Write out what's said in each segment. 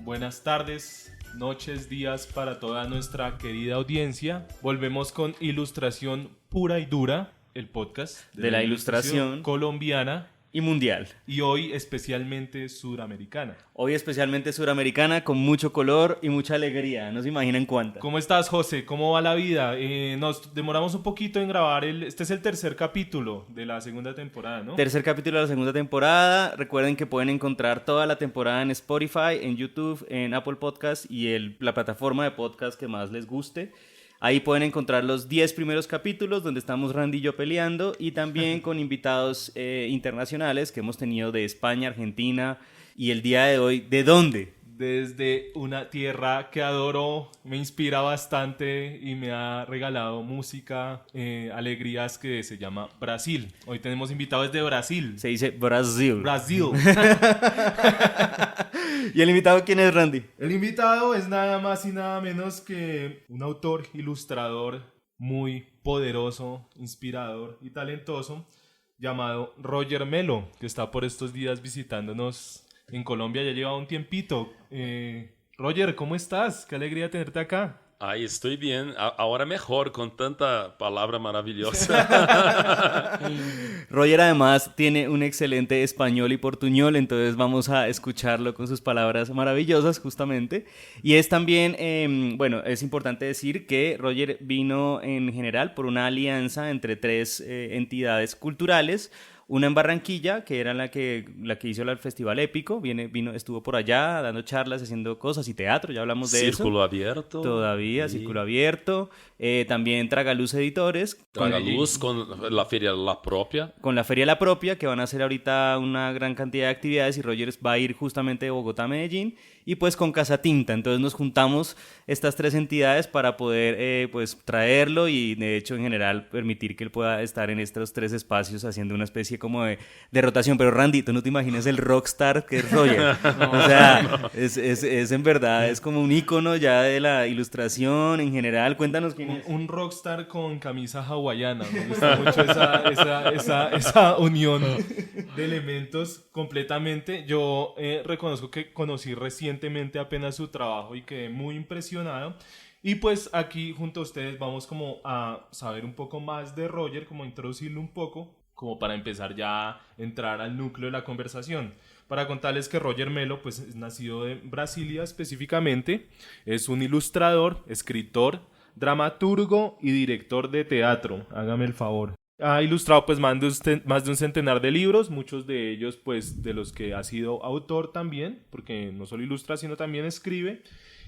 buenas tardes, noches, días para toda nuestra querida audiencia. Volvemos con Ilustración Pura y Dura, el podcast de la ilustración colombiana y mundial. Y hoy especialmente suramericana. Hoy especialmente suramericana, con mucho color y mucha alegría, no se imaginan cuánta. ¿Cómo estás, José? ¿Cómo va la vida? Nos demoramos un poquito en grabar, este es el tercer capítulo de la segunda temporada, ¿no? Tercer capítulo de la segunda temporada. Recuerden que pueden encontrar toda la temporada en Spotify, en YouTube, en Apple Podcast y la plataforma de podcast que más les guste. Ahí pueden encontrar los 10 primeros capítulos donde estamos Randy y yo peleando, y también con invitados internacionales que hemos tenido de España, Argentina, y el día de hoy, ¿de dónde? Desde una tierra que adoro, me inspira bastante y me ha regalado música, alegrías, que se llama Brasil. Hoy tenemos invitados desde Brasil. Se dice Brasil. Brasil. ¿Y el invitado quién es, Randy? El invitado es nada más y nada menos que un autor, ilustrador muy poderoso, inspirador y talentoso, llamado Roger Melo, que está por estos días visitándonos en Colombia. Ya lleva un tiempito. Roger, ¿cómo estás? Qué alegría tenerte acá. Ay, estoy bien. Ahora mejor, con tanta palabra maravillosa. Roger además tiene un excelente español y portuñol, entonces vamos a escucharlo con sus palabras maravillosas justamente. Y es también, bueno, es importante decir que Roger vino en general por una alianza entre tres entidades culturales. Una en Barranquilla, que era la que hizo el Festival Épico, estuvo por allá dando charlas, haciendo cosas y teatro, ya hablamos de eso. Círculo Abierto. Todavía, sí. Círculo Abierto. También Tragaluz Editores. Tragaluz con la Feria La Propia. Con la Feria La Propia, que van a hacer ahorita una gran cantidad de actividades, y Rogers va a ir justamente de Bogotá a Medellín. Y pues con Casa Tinta, entonces nos juntamos estas tres entidades para poder pues traerlo, y de hecho en general permitir que él pueda estar en estos tres espacios haciendo una especie como de rotación. Pero Randy, tú no te imaginas el rockstar que es Roger. No, o sea, no. Es en verdad, es como un ícono ya de la ilustración en general. Cuéntanos quién es. Un rockstar con camisa hawaiana. Me gusta mucho esa unión de elementos completamente. Yo reconozco que conocí recientemente apenas su trabajo y quedé muy impresionado. Y pues aquí junto a ustedes vamos como a saber un poco más de Roger, como a introducirlo un poco, como para empezar ya a entrar al núcleo de la conversación. Para contarles que Roger Melo pues es nacido de Brasilia específicamente, es un ilustrador, escritor, dramaturgo y director de teatro. Hágame el favor. Ha ilustrado pues más de un centenar de libros, muchos de ellos pues de los que ha sido autor también, porque no solo ilustra sino también escribe,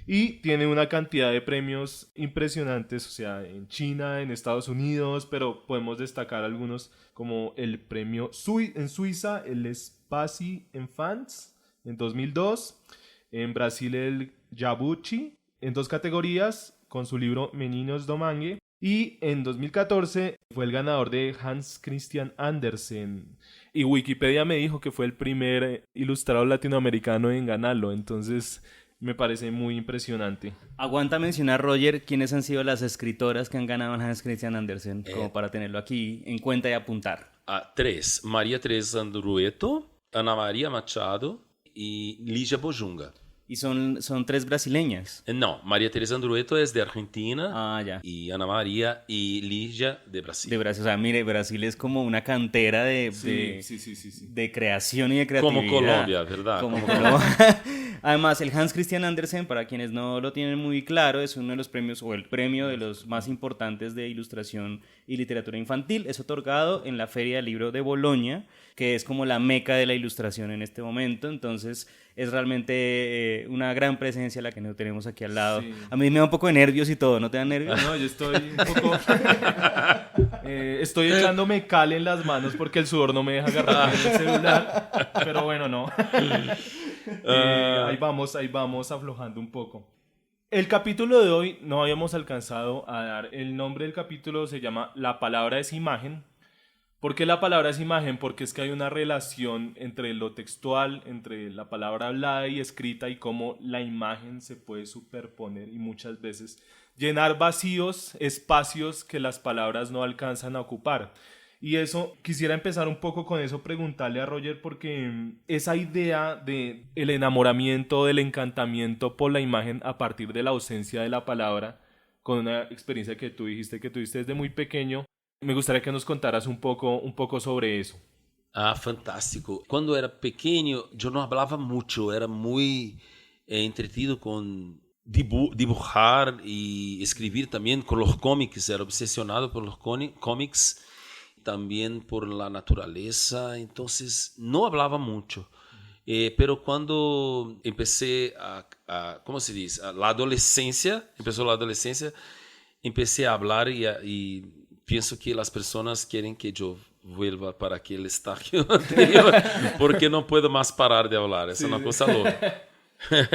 y tiene una cantidad de premios impresionantes, o sea, en China, en Estados Unidos, pero podemos destacar algunos como el premio en Suiza, el Spazi Enfants en 2002, en Brasil el Jabuti en 2 categorías con su libro Meninos do Mangue. Y en 2014 fue el ganador de Hans Christian Andersen. Y Wikipedia me dijo que fue el primer ilustrador latinoamericano en ganarlo. Entonces me parece muy impresionante. Aguanta mencionar, Roger, quiénes han sido las escritoras que han ganado a Hans Christian Andersen, como para tenerlo aquí en cuenta y apuntar. 3. María Teresa Andrueto, Ana María Machado y Lígia Bojunga. Y son 3 brasileñas. No, María Teresa Andrueto es de Argentina. Ah, ya. Y Ana María y Lígia de Brasil. De Brasil, o sea, mire, Brasil es como una cantera de creación y de creatividad. Como Colombia, ¿verdad? Como Colombia. Además, el Hans Christian Andersen, para quienes no lo tienen muy claro, es uno de los premios, o el premio de los más importantes de ilustración y literatura infantil. Es otorgado en la Feria del Libro de Bolonia, que es como la meca de la ilustración en este momento. Entonces es realmente una gran presencia la que nos tenemos aquí al lado. Sí. A mí me da un poco de nervios y todo, ¿no te dan nervios? No, yo estoy un poco... estoy echándome cal en las manos porque el sudor no me deja agarrar el celular, pero bueno, no. Ahí vamos aflojando un poco. El capítulo de hoy no habíamos alcanzado a dar el nombre del capítulo, se llama La palabra es imagen. ¿Por qué la palabra es imagen? Porque es que hay una relación entre lo textual, entre la palabra hablada y escrita, y cómo la imagen se puede superponer y muchas veces llenar vacíos, espacios que las palabras no alcanzan a ocupar. Y eso, quisiera empezar un poco con eso, preguntarle a Roger, porque esa idea de el enamoramiento, del encantamiento por la imagen a partir de la ausencia de la palabra, con una experiencia que tú dijiste que tuviste desde muy pequeño, me gustaría que nos contaras un poco sobre eso. Ah, fantástico. Quando era pequeno, eu não falava muito, era muito entretido com dibujar e escrever também com os cómics, era obsesionado por los cómics, também por la naturaleza, então não falava muito. Pero quando empecé ¿cómo se diz? La adolescência, começou a adolescência, empecé a falar e penso que as pessoas querem que eu vuelva para aquele estágio anterior, porque não puedo mais parar de falar, é uma coisa louca.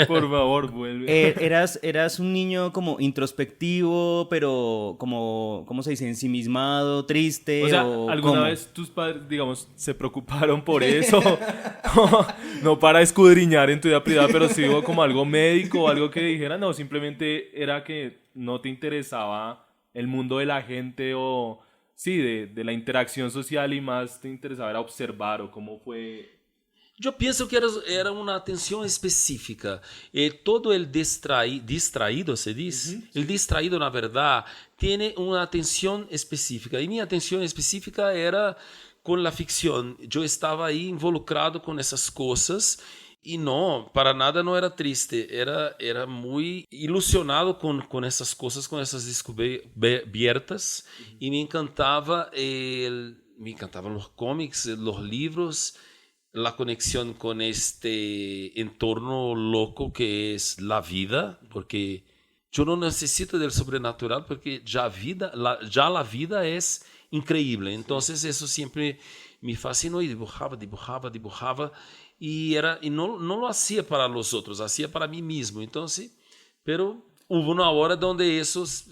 Por favor, vuelve. Eras un niño como introspectivo, pero como, ¿cómo se dice? Ensimismado, triste. O sea, ¿alguna ¿cómo? vez tus padres, digamos, se preocuparon por eso? No para escudriñar en tu vida privada, pero sí hubo como algo médico o algo que dijeran, no, simplemente era que no te interesaba el mundo de la gente o, sí, de la interacción social y más te interesaba era observar o cómo fue... Eu penso que era uma atenção específica. Todo el distraído, se diz? El distraído, na verdade, tem uma atenção específica. E minha atenção específica era com a ficção. Eu estava aí involucrado com essas coisas e não, para nada não era triste. Era muito ilusionado com essas coisas, com essas descobertas. E me encantavam os cómics, os livros, la conexión con este entorno loco que es la vida, porque yo no necesito del sobrenatural porque ya la vida es increíble. Entonces eso siempre me fascinó y dibujaba y no lo hacía para los otros, hacía para mí mismo. Entonces, pero hubo una hora donde esos,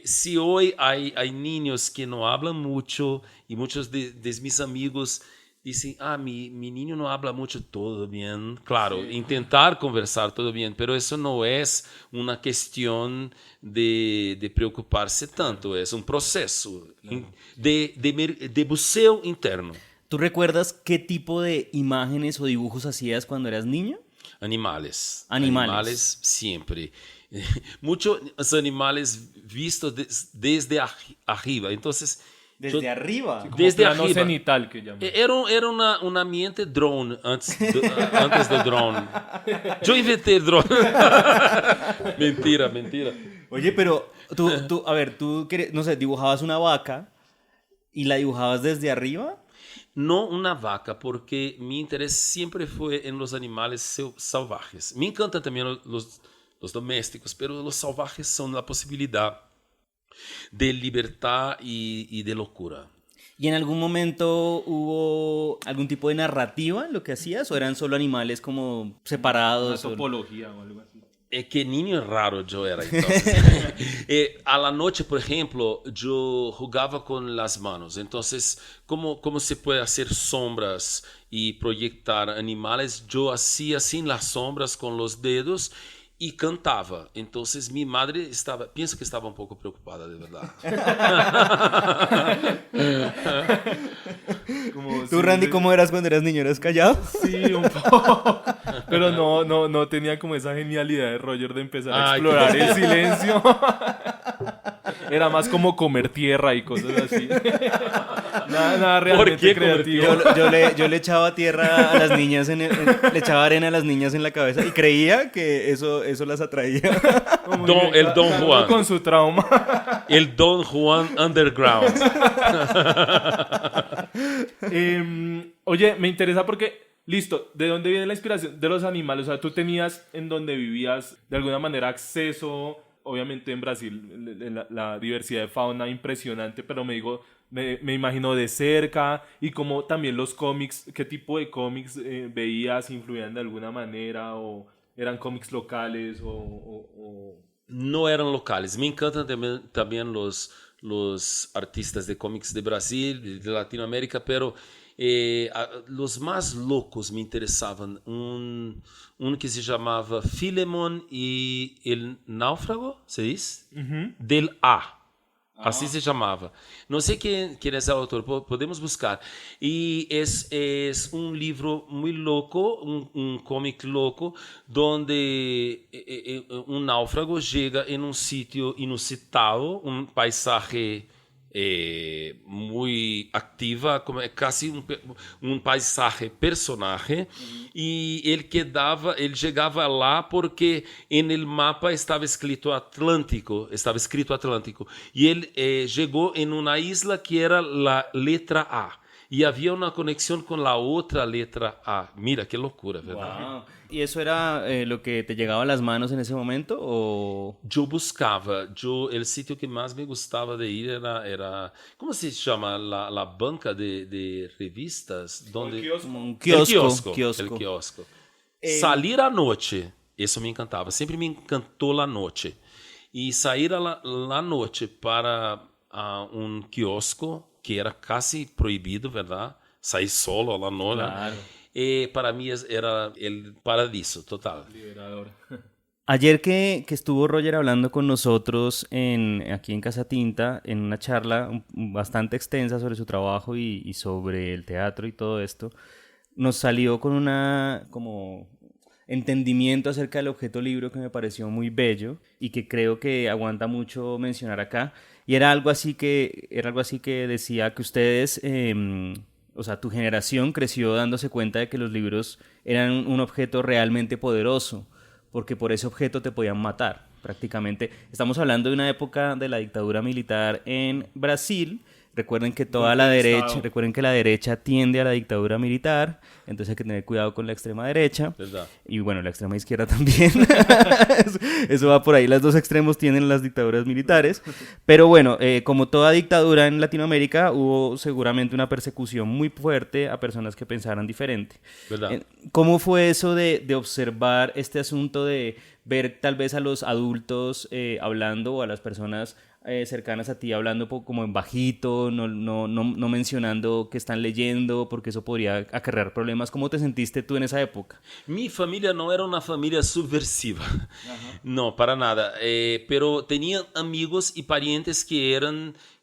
si hoy hay niños que no hablan mucho y muchos de mis amigos dicen, mi niño no habla mucho, todo bien. Claro, sí. Intentar conversar, todo bien, pero eso no es una cuestión de preocuparse tanto, es un proceso de buceo interno. ¿Tú recuerdas qué tipo de imágenes o dibujos hacías cuando eras niño? Animales siempre. Muchos animales vistos desde arriba, entonces... Desde arriba. Sí, desde arriba. Cenital que llaman. Era un ambiente drone antes del drone. Yo inventé el drone. Mentira. Oye, pero tú, no sé, dibujabas una vaca y la dibujabas desde arriba. No una vaca, porque mi interés siempre fue en los animales salvajes. Me encantan también los domésticos, pero los salvajes son la posibilidad de libertad y de locura. ¿Y en algún momento hubo algún tipo de narrativa en lo que hacías o eran solo animales como separados? Una topología o algo así. Que niño raro yo era entonces. A la noche, por ejemplo, yo jugaba con las manos. Entonces, ¿cómo se puede hacer sombras y proyectar animales? Yo hacía sin las sombras con los dedos y cantaba. Entonces mi madre pienso que estaba un poco preocupada, de verdad. ¿Tú, Randy, cómo eras cuando eras niño? ¿Eras callado? Sí, un poco. Pero no tenía como esa genialidad de Roger de empezar a explorar el silencio. Era más como comer tierra y cosas así. Nada realmente creativo. Yo le echaba tierra a las niñas, le echaba arena a las niñas en la cabeza y creía que eso las atraía. El Don Juan. Con su trauma. El Don Juan Underground. Oye, me interesa porque, listo, ¿de dónde viene la inspiración? De los animales. O sea, tú tenías en donde vivías de alguna manera acceso, obviamente en Brasil, la diversidad de fauna impresionante, pero me imagino de cerca y como también los cómics, ¿qué tipo de cómics veías, influían de alguna manera o eran cómics locales o... No eran locales. Me encantan también los artistas de cómics de Brasil, de Latinoamérica, pero los más locos me interesaban. Un que se llamaba Filemón y el náufrago, ¿se dice? Uh-huh. Del A. Así se llamaba. No sé quién es el autor, podemos buscar. Y es un libro muy loco, un cómic loco, donde un náufrago llega en un sitio inusitado, un paisaje muy activa, como casi un paisaje personaje, y él llegaba lá porque en el mapa estaba escrito Atlántico, y él llegó en una isla que era la letra A. Y había una conexión con la otra letra A. Mira, qué locura, ¿verdad? Wow. ¿Y eso era lo que te llegaba a las manos en ese momento? ¿O Yo buscava, el sitio que más me gustaba de ir era ¿cómo se llama? La banca de revistas. Donde, como un El kiosco? El kiosco. Salir à noche, eso me encantava. Sempre me encantou a noite. E sair à noite para um quiosco, que era quase proibido, verdade? Sair solo à noite. Claro. Para mí era el paraíso total. Liberador. Ayer que estuvo Roger hablando con nosotros aquí en Casa Tinta, en una charla bastante extensa sobre su trabajo y sobre el teatro y todo esto, nos salió con una como entendimiento acerca del objeto libro que me pareció muy bello y que creo que aguanta mucho mencionar acá. Y era algo así que decía que ustedes, o sea, tu generación creció dándose cuenta de que los libros eran un objeto realmente poderoso, porque por ese objeto te podían matar, prácticamente. Estamos hablando de una época de la dictadura militar en Brasil. Recuerden que recuerden que la derecha tiende a la dictadura militar, entonces hay que tener cuidado con la extrema derecha. ¿Verdad? Y bueno, la extrema izquierda también. Eso va por ahí, los dos extremos tienen las dictaduras militares. Pero bueno, como toda dictadura en Latinoamérica, hubo seguramente una persecución muy fuerte a personas que pensaran diferente. ¿Verdad? ¿Cómo fue eso de observar este asunto de ver tal vez a los adultos hablando o a las personas cercanas a ti hablando como en bajito, no mencionando que están leyendo porque eso podría acarrear problemas? ¿Cómo te sentiste tú en esa época? Mi familia no era una familia subversiva, no, para nada, pero tenía amigos y parientes que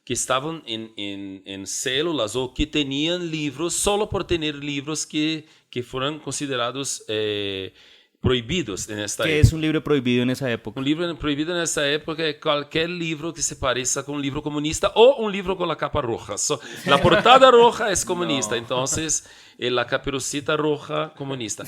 estaban en células o que tenían libros solo por tener libros que fueron considerados proibidos en esta época. ¿Qué es un libro prohibido en esa época? Un libro proibido en esa época es cualquier libro que se parezca con un libro comunista o un libro con la capa roja. La portada roja es comunista, entonces la caperucita roja comunista.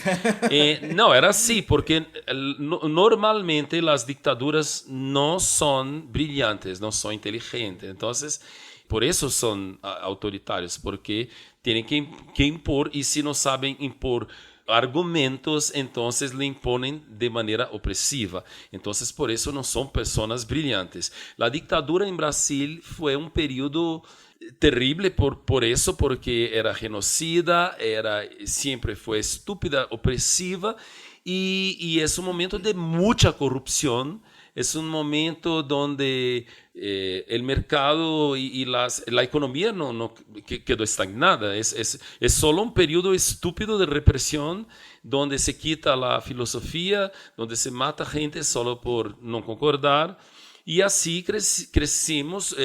No, era así, porque normalmente las dictaduras no son brillantes, no son inteligentes. Entonces, por eso son autoritarios, porque tienen que impor, y si no saben impor argumentos, entonces le imponen de manera opresiva. Entonces, por eso no son personas brillantes. La dictadura en Brasil fue un periodo terrible por eso, porque era genocida, siempre fue estúpida, opresiva, y es un momento de mucha corrupción. Es un momento donde el mercado y la economía no quedó estagnada. Es solo un periodo estúpido de represión donde se quita la filosofía, donde se mata gente solo por no concordar. Y así crecimos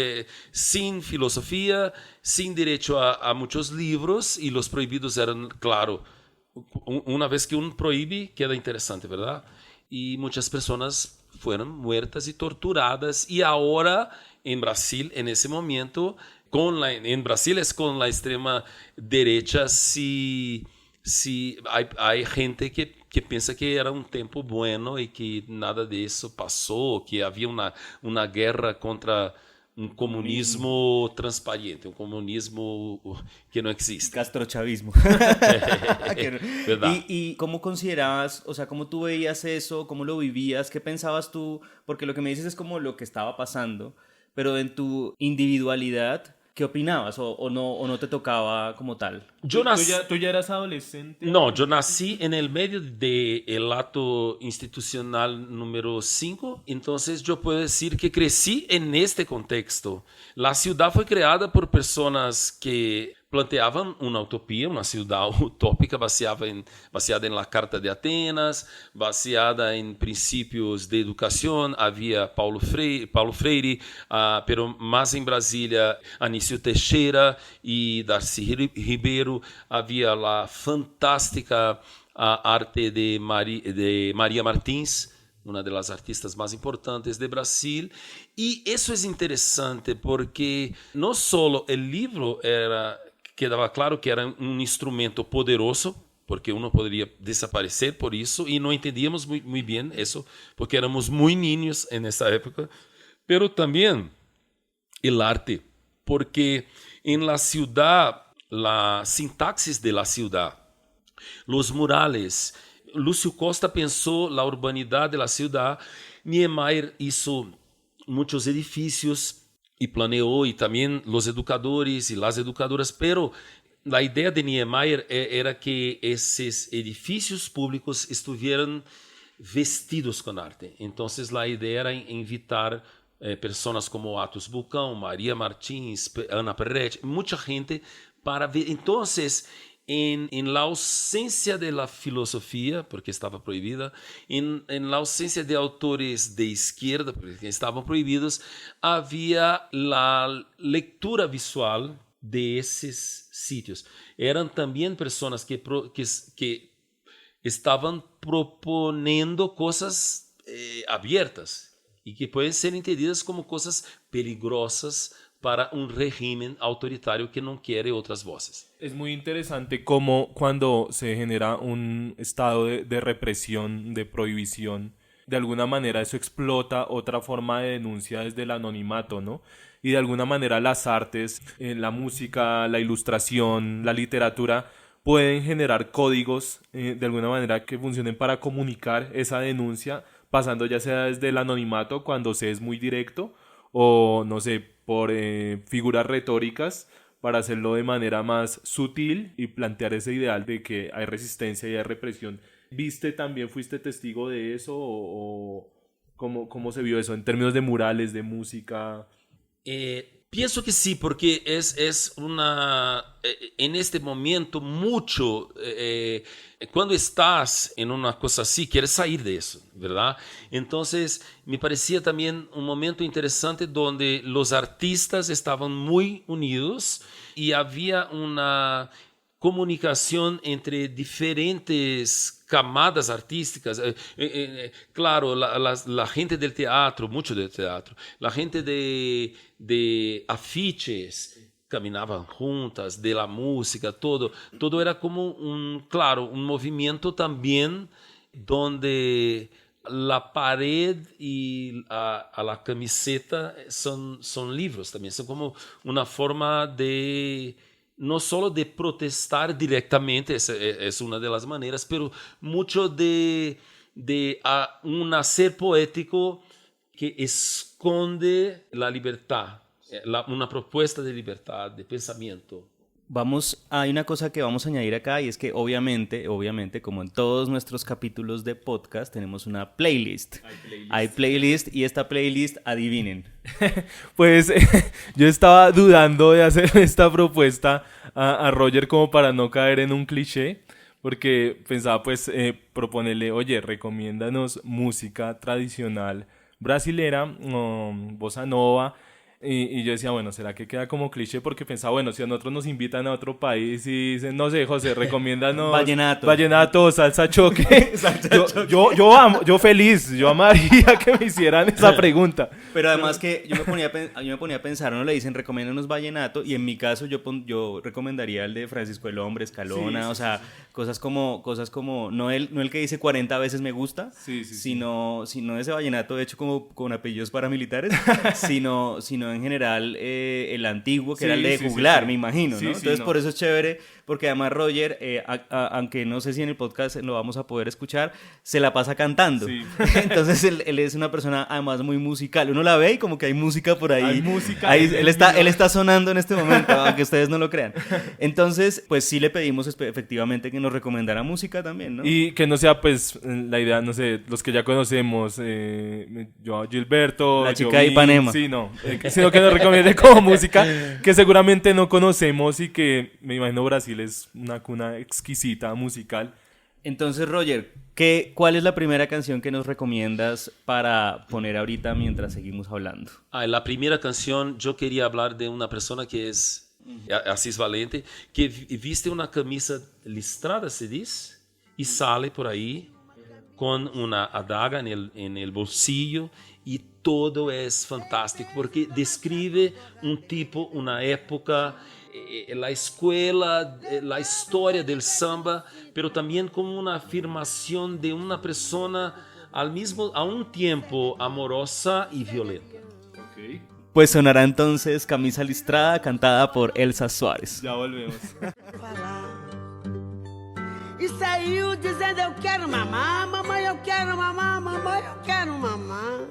sin filosofía, sin derecho a muchos libros, y los prohibidos eran, claro, una vez que uno prohíbe, queda interesante, ¿verdad? Y muchas personas fueron muertas y torturadas, y ahora en Brasil, en ese momento, en Brasil es con la extrema derecha, si hay gente que piensa que era un tiempo bueno y que nada de eso pasó, que había una guerra contra un comunismo transparente, un comunismo que no existe. Castrochavismo. ¿Verdad? ¿Y cómo considerabas, o sea, cómo tú veías eso, cómo lo vivías, qué pensabas tú? Porque lo que me dices es como lo que estaba pasando, pero en tu individualidad, ¿qué opinabas? ¿O no te tocaba como tal? ¿Tú ya eras adolescente? No, yo nací en el medio del acto institucional número 5, entonces yo puedo decir que crecí en este contexto. La ciudad fue creada por personas que planteavam uma utopia, uma cidade utópica baseada em la Carta de Atenas, baseada em princípios de educação. Havia Paulo Freire, pero mais em Brasília, Anísio Teixeira e Darcy Ribeiro. Havia a fantástica arte de Maria Martins, uma das artistas mais importantes de Brasil. E isso é interessante porque não só o livro quedava claro que era um instrumento poderoso, porque uno poderia desaparecer por isso, e não entendíamos muito bem isso, porque éramos muito niños nessa época, pero também o arte, porque em la ciudad, la sintaxis de la ciudad, los murales, Lúcio Costa pensou a urbanidade da cidade, Niemeyer hizo muitos edifícios e planeou, e também os educadores e as educadoras, pero a ideia de Niemeyer era que esses edifícios públicos estuvieran vestidos com arte. Então, a ideia era invitar pessoas como Atos Bulcão, Maria Martins, Ana Perretti, muita gente para ver. Então, en la ausencia de la filosofía, porque estaba prohibida, en la ausencia de autores de izquierda, porque estaban prohibidos, había la lectura visual de esos sitios. Eran también personas que estaban proponiendo cosas abiertas y que pueden ser entendidas como cosas peligrosas para un régimen autoritario que no quiere otras voces. Es muy interesante cómo cuando se genera un estado de represión, de prohibición, de alguna manera eso explota otra forma de denuncia desde el anonimato, ¿no? Y de alguna manera las artes, la música, la ilustración, la literatura pueden generar códigos de alguna manera que funcionen para comunicar esa denuncia, pasando ya sea desde el anonimato cuando se es muy directo o no sé, por figuras retóricas para hacerlo de manera más sutil y plantear ese ideal de que hay resistencia y hay represión. ¿Viste también, fuiste testigo de eso o cómo se vio eso en términos de murales, de música? Pienso que sí, porque es una, en este momento mucho, cuando estás en una cosa así, quieres salir de eso, ¿verdad? Entonces, me parecía también un momento interesante donde los artistas estaban muy unidos y había una comunicación entre diferentes camadas artísticas. Claro, la gente del teatro, mucho del teatro, la gente de afiches caminaban juntas, de la música, todo era como un movimiento también donde la pared y a la camiseta son libros también, son como una forma de no solo de protestar directamente, esa es una de las maneras, pero mucho de un hacer poético que esconde la libertad, una propuesta de libertad, de pensamiento. Hay una cosa que vamos a añadir acá y es que obviamente, como en todos nuestros capítulos de podcast, tenemos una playlist. Hay playlist y esta playlist, adivinen. Pues yo estaba dudando de hacer esta propuesta a Roger como para no caer en un cliché, porque pensaba pues proponerle, oye, recomiéndanos música tradicional brasilera, bossa nova. Y yo decía, bueno, ¿será que queda como cliché? Porque pensaba, bueno, si a nosotros nos invitan a otro país y dicen, no sé, José, recomiéndanos vallenato, salsa choque. Yo feliz, yo amaría que me hicieran esa pregunta. Pero además que yo me ponía a pensar, uno le dicen, recomiéndanos vallenato, y en mi caso yo recomendaría el de Francisco el Hombre, Escalona, sí, o sea, sí. Cosas como no el que dice 40 veces me gusta, sino ese vallenato hecho como con apellidos paramilitares, sino en general el antiguo, que era el de juglar, me imagino, ¿no? Entonces, por eso es chévere, porque además Roger, aunque no sé si en el podcast lo vamos a poder escuchar, se la pasa cantando. Sí. Entonces él es una persona además muy musical. Uno la ve y como que hay música por ahí. Hay música. Ahí, él está sonando en este momento, aunque ustedes no lo crean. Entonces, pues sí le pedimos efectivamente que nos recomendara música también, ¿no? Y que no sea, pues, la idea, no sé, los que ya conocemos, yo, Gilberto, La chica Jovín, de Ipanema. Sí, no, sino que nos recomiende como música que seguramente no conocemos y que me imagino Brasil es una cuna exquisita musical. Entonces, Roger, ¿cuál es la primera canción que nos recomiendas para poner ahorita mientras seguimos hablando? La primera canción, yo quería hablar de una persona que es Assis Valente, que viste una camisa listrada, se dice, y sale por ahí con una adaga en el bolsillo, y todo es fantástico porque describe un tipo, una época, la escuela, la historia del samba, pero también como una afirmación de una persona a un tiempo amorosa y violenta. Ok, Pues sonará entonces Camisa Listrada, cantada por Elsa Suárez. ya volvemos. E saiu dizendo: eu quero mamar, mamãe, eu quero mamar, mamãe, eu quero mamar.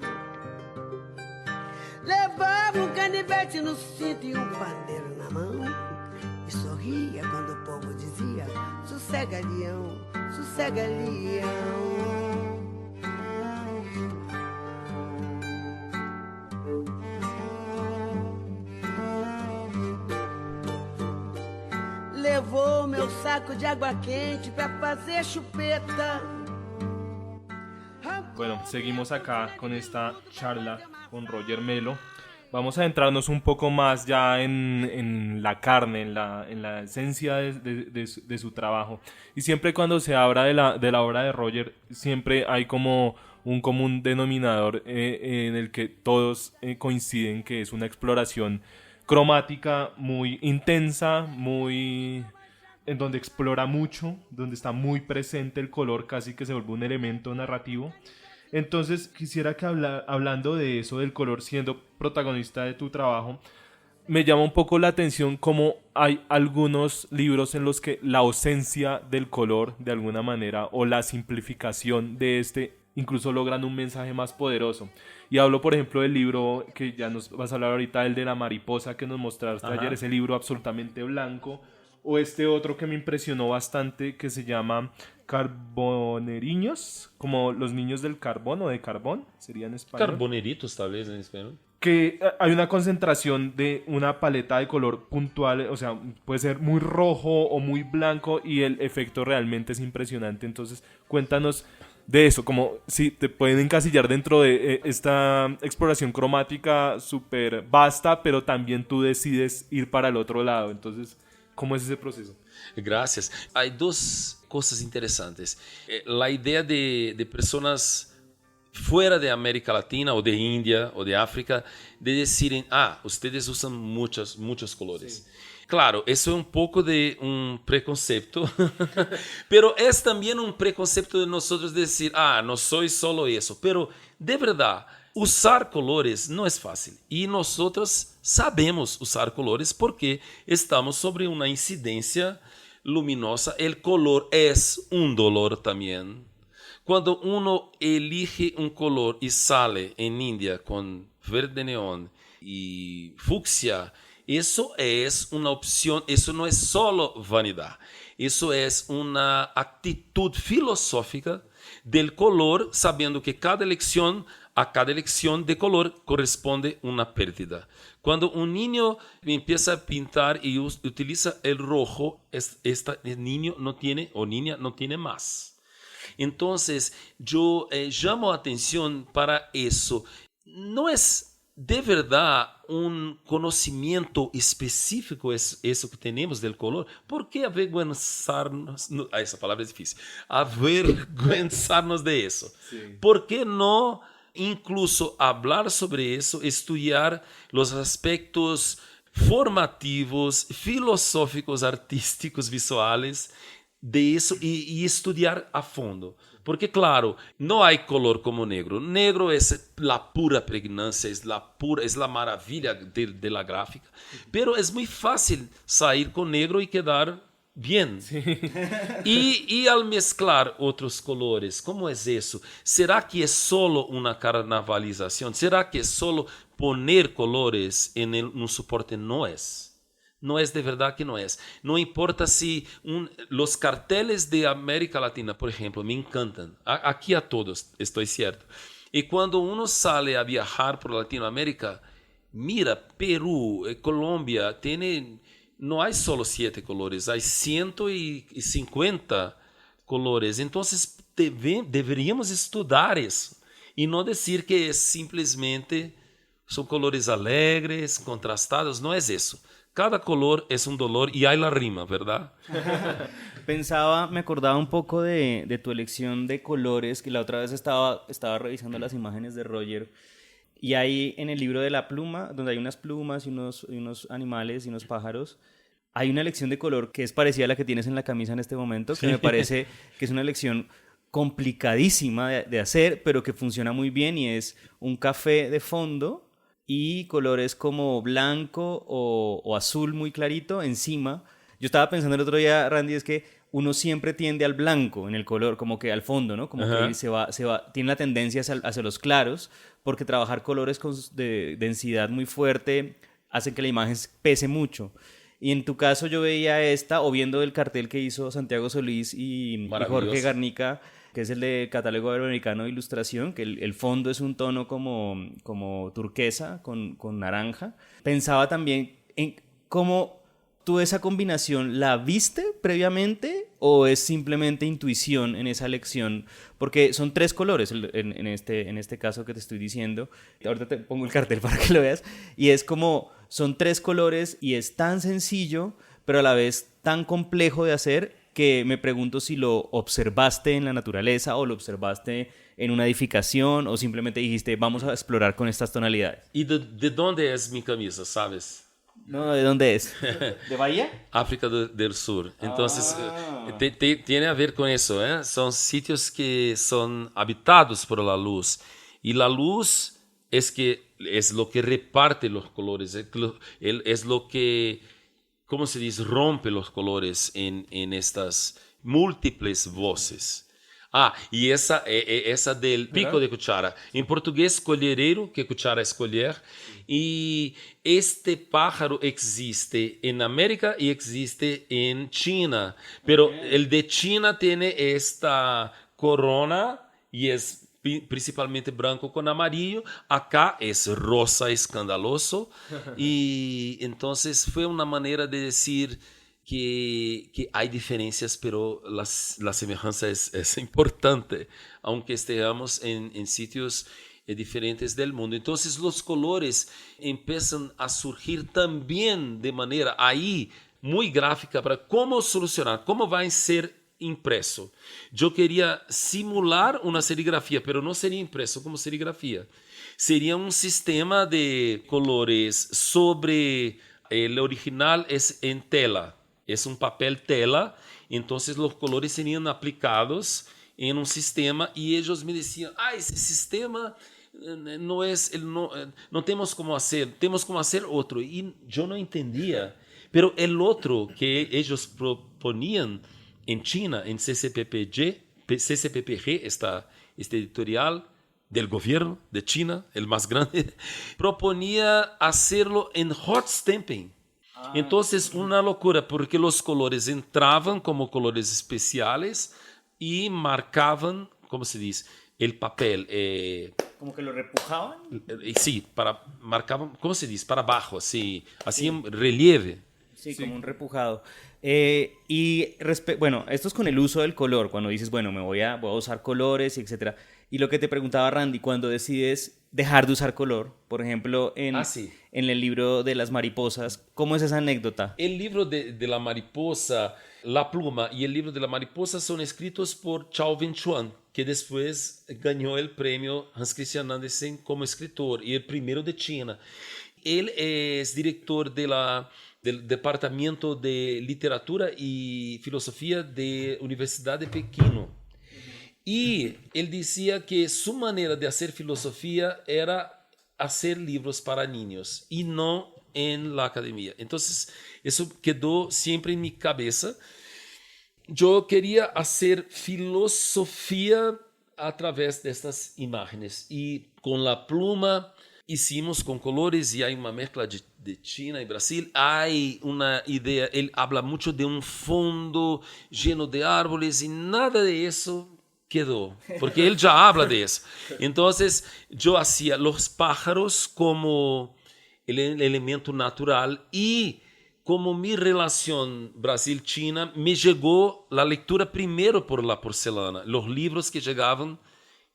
Levava um canivete no cinto e um pandeiro na mão, e sorria quando o povo dizia: sossega, leão, sossega, leão. Levou meu saco de água quente pra fazer chupeta. Bueno, seguimos acá con esta charla con Roger Melo. Vamos a adentrarnos un poco más ya en la carne, en la esencia de su trabajo. Y siempre cuando se habla de la obra de Roger, siempre hay como un común denominador en el que todos coinciden, que es una exploración cromática muy intensa, muy en donde explora mucho, donde está muy presente el color, casi que se vuelve un elemento narrativo. Entonces quisiera que hablando de eso, del color, siendo protagonista de tu trabajo, me llama un poco la atención cómo hay algunos libros en los que la ausencia del color, de alguna manera, o la simplificación de incluso logran un mensaje más poderoso. Y hablo, por ejemplo, del libro que ya nos vas a hablar ahorita, el de la mariposa que nos mostraste ayer, ese libro absolutamente blanco, o este otro que me impresionó bastante que se llama Carboneriños, como los niños del carbón o de carbón, sería en español. Carboneritos, tal vez, en español. Que hay una concentración de una paleta de color puntual, o sea, puede ser muy rojo o muy blanco y el efecto realmente es impresionante. Entonces, cuéntanos de eso, como si te pueden encasillar dentro de esta exploración cromática súper vasta, pero también tú decides ir para el otro lado. Entonces, ¿cómo es ese proceso? Gracias. Hay dos cosas interesantes. La idea de personas fuera de América Latina o de India o de África de decirem, ustedes usan muchos colores. Sí. Claro, eso es un poco de un preconcepto, pero es también un preconcepto de nosotros decir, no soy solo eso. Pero de verdad, usar colores no es fácil. Y nosotros sabemos usar colores porque estamos sobre una incidencia luminosa. El color es un dolor también. Cuando uno elige un color y sale en India con verde neón y fucsia, eso es una opción, eso no es solo vanidad, eso es una actitud filosófica del color, sabiendo que a cada elección de color corresponde una pérdida. Cuando un niño empieza a pintar y utiliza el rojo, el niño no tiene o niña no tiene más. Entonces, yo llamo atención para eso. No es de verdad un conocimiento específico eso que tenemos del color. ¿Por qué avergüenzarnos? Esa palabra es difícil. Avergüenzarnos de eso. Sí. ¿Por qué no incluso hablar sobre eso, estudiar los aspectos formativos, filosóficos, artísticos, visuales de eso y estudiar a fondo? Porque, claro, no hay color como negro. Negro es la pura pregnancia, es la maravilla de la gráfica. Pero es muy fácil salir con negro y quedar bien. Y al mezclar otros colores, ¿cómo es eso? ¿Será que es solo una carnavalización? ¿Será que es solo poner colores en un soporte? No es. No es de verdad que no es. No importa si los carteles de América Latina, por ejemplo, me encantan. Aquí a todos, estoy cierto. Y cuando uno sale a viajar por Latinoamérica, mira, Perú, Colombia, no hay solo 7 colores, hay 150 colores. Entonces deberíamos estudiar eso y no decir que simplemente son colores alegres, contrastados. No es eso. Cada color es un dolor y hay la rima, ¿verdad? Me acordaba un poco de tu elección de colores, que la otra vez estaba revisando las imágenes de Roger, y ahí en el libro de la pluma, donde hay unas plumas y unos animales y unos pájaros, hay una elección de color que es parecida a la que tienes en la camisa en este momento, que me parece que es una elección complicadísima de hacer, pero que funciona muy bien, y es un café de fondo y colores como blanco o azul muy clarito encima. Yo estaba pensando el otro día, Randy, es que uno siempre tiende al blanco en el color, como que al fondo, ¿no? Como que tiene la tendencia hacia los claros, porque trabajar colores de densidad muy fuerte hace que la imagen pese mucho. Y en tu caso yo veía o viendo el cartel que hizo Santiago Solís y Jorge Garnica, que es el de Catálogo Iberoamericano de Ilustración, que el fondo es un tono como turquesa con naranja. Pensaba también en cómo tú esa combinación la viste previamente o es simplemente intuición en esa elección, porque son 3 colores en este caso que te estoy diciendo. Ahorita te pongo el cartel para que lo veas, y es como son 3 colores y es tan sencillo pero a la vez tan complejo de hacer, que me pregunto si lo observaste en la naturaleza o lo observaste en una edificación o simplemente dijiste vamos a explorar con estas tonalidades. ¿Y de dónde es mi camisa, sabes? No, ¿de dónde es? ¿De Bahía? África del Sur. Entonces, tiene a ver con eso, ¿eh? Son sitios que son habitados por la luz. Y la luz es lo que reparte los colores, es lo que, ¿cómo se dice? Rompe los colores en estas múltiples voces. Y esa del pico de cuchara. En portugués, colhereiro, que cuchara es colher. Y este pájaro existe en América y existe en China. Pero el de China tiene esta corona y es principalmente branco con amarillo. Acá es rosa escandaloso. Y entonces fue una manera de decir que hay diferencias, pero la semejanza es importante, aunque estemos en sitios diferentes del mundo. Entonces los colores empiezan a surgir también de manera ahí muy gráfica para cómo solucionar, cómo va a ser impreso. Yo quería simular una serigrafía, pero no sería impreso como serigrafía. Sería un sistema de colores sobre el original es en tela. Es un papel tela, entonces los colores serían aplicados en un sistema y ellos me decían, ese sistema no tenemos cómo hacer otro. Y yo no entendía, pero el otro que ellos proponían en China, en CCPPG, este editorial del gobierno de China, el más grande, proponía hacerlo en hot stamping. Entonces, una locura, porque los colores entraban como colores especiales y marcaban, ¿cómo se dice? El papel. ¿Como que lo repujaban? Sí, marcaban, ¿cómo se dice? Para abajo, así en relieve. Sí, como un repujado. Bueno, esto es con el uso del color, cuando dices, bueno, voy a usar colores, etcétera. Y lo que te preguntaba Randy, cuando decides dejar de usar color, por ejemplo, en el libro de las mariposas, ¿cómo es esa anécdota? El libro de la mariposa, La pluma y el libro de la mariposa son escritos por Chao Wen-Chuan, que después ganó el premio Hans Christian Andersen como escritor, y el primero de China. Él es director del Departamento de Literatura y Filosofía de Universidad de Pekín. Y él decía que su manera de hacer filosofía era hacer libros para niños y no en la academia. Entonces, eso quedó siempre en mi cabeza. yo quería hacer filosofía a través de estas imágenes y con la pluma hicimos con colores y hay una mezcla de China y Brasil. Hay una idea, él habla mucho de un fondo lleno de árboles y nada de eso quedó, porque él ya habla de eso. Entonces yo hacía los pájaros como el elemento natural y como mi relación Brasil-China me llegó la lectura primero por la porcelana, los libros que llegaban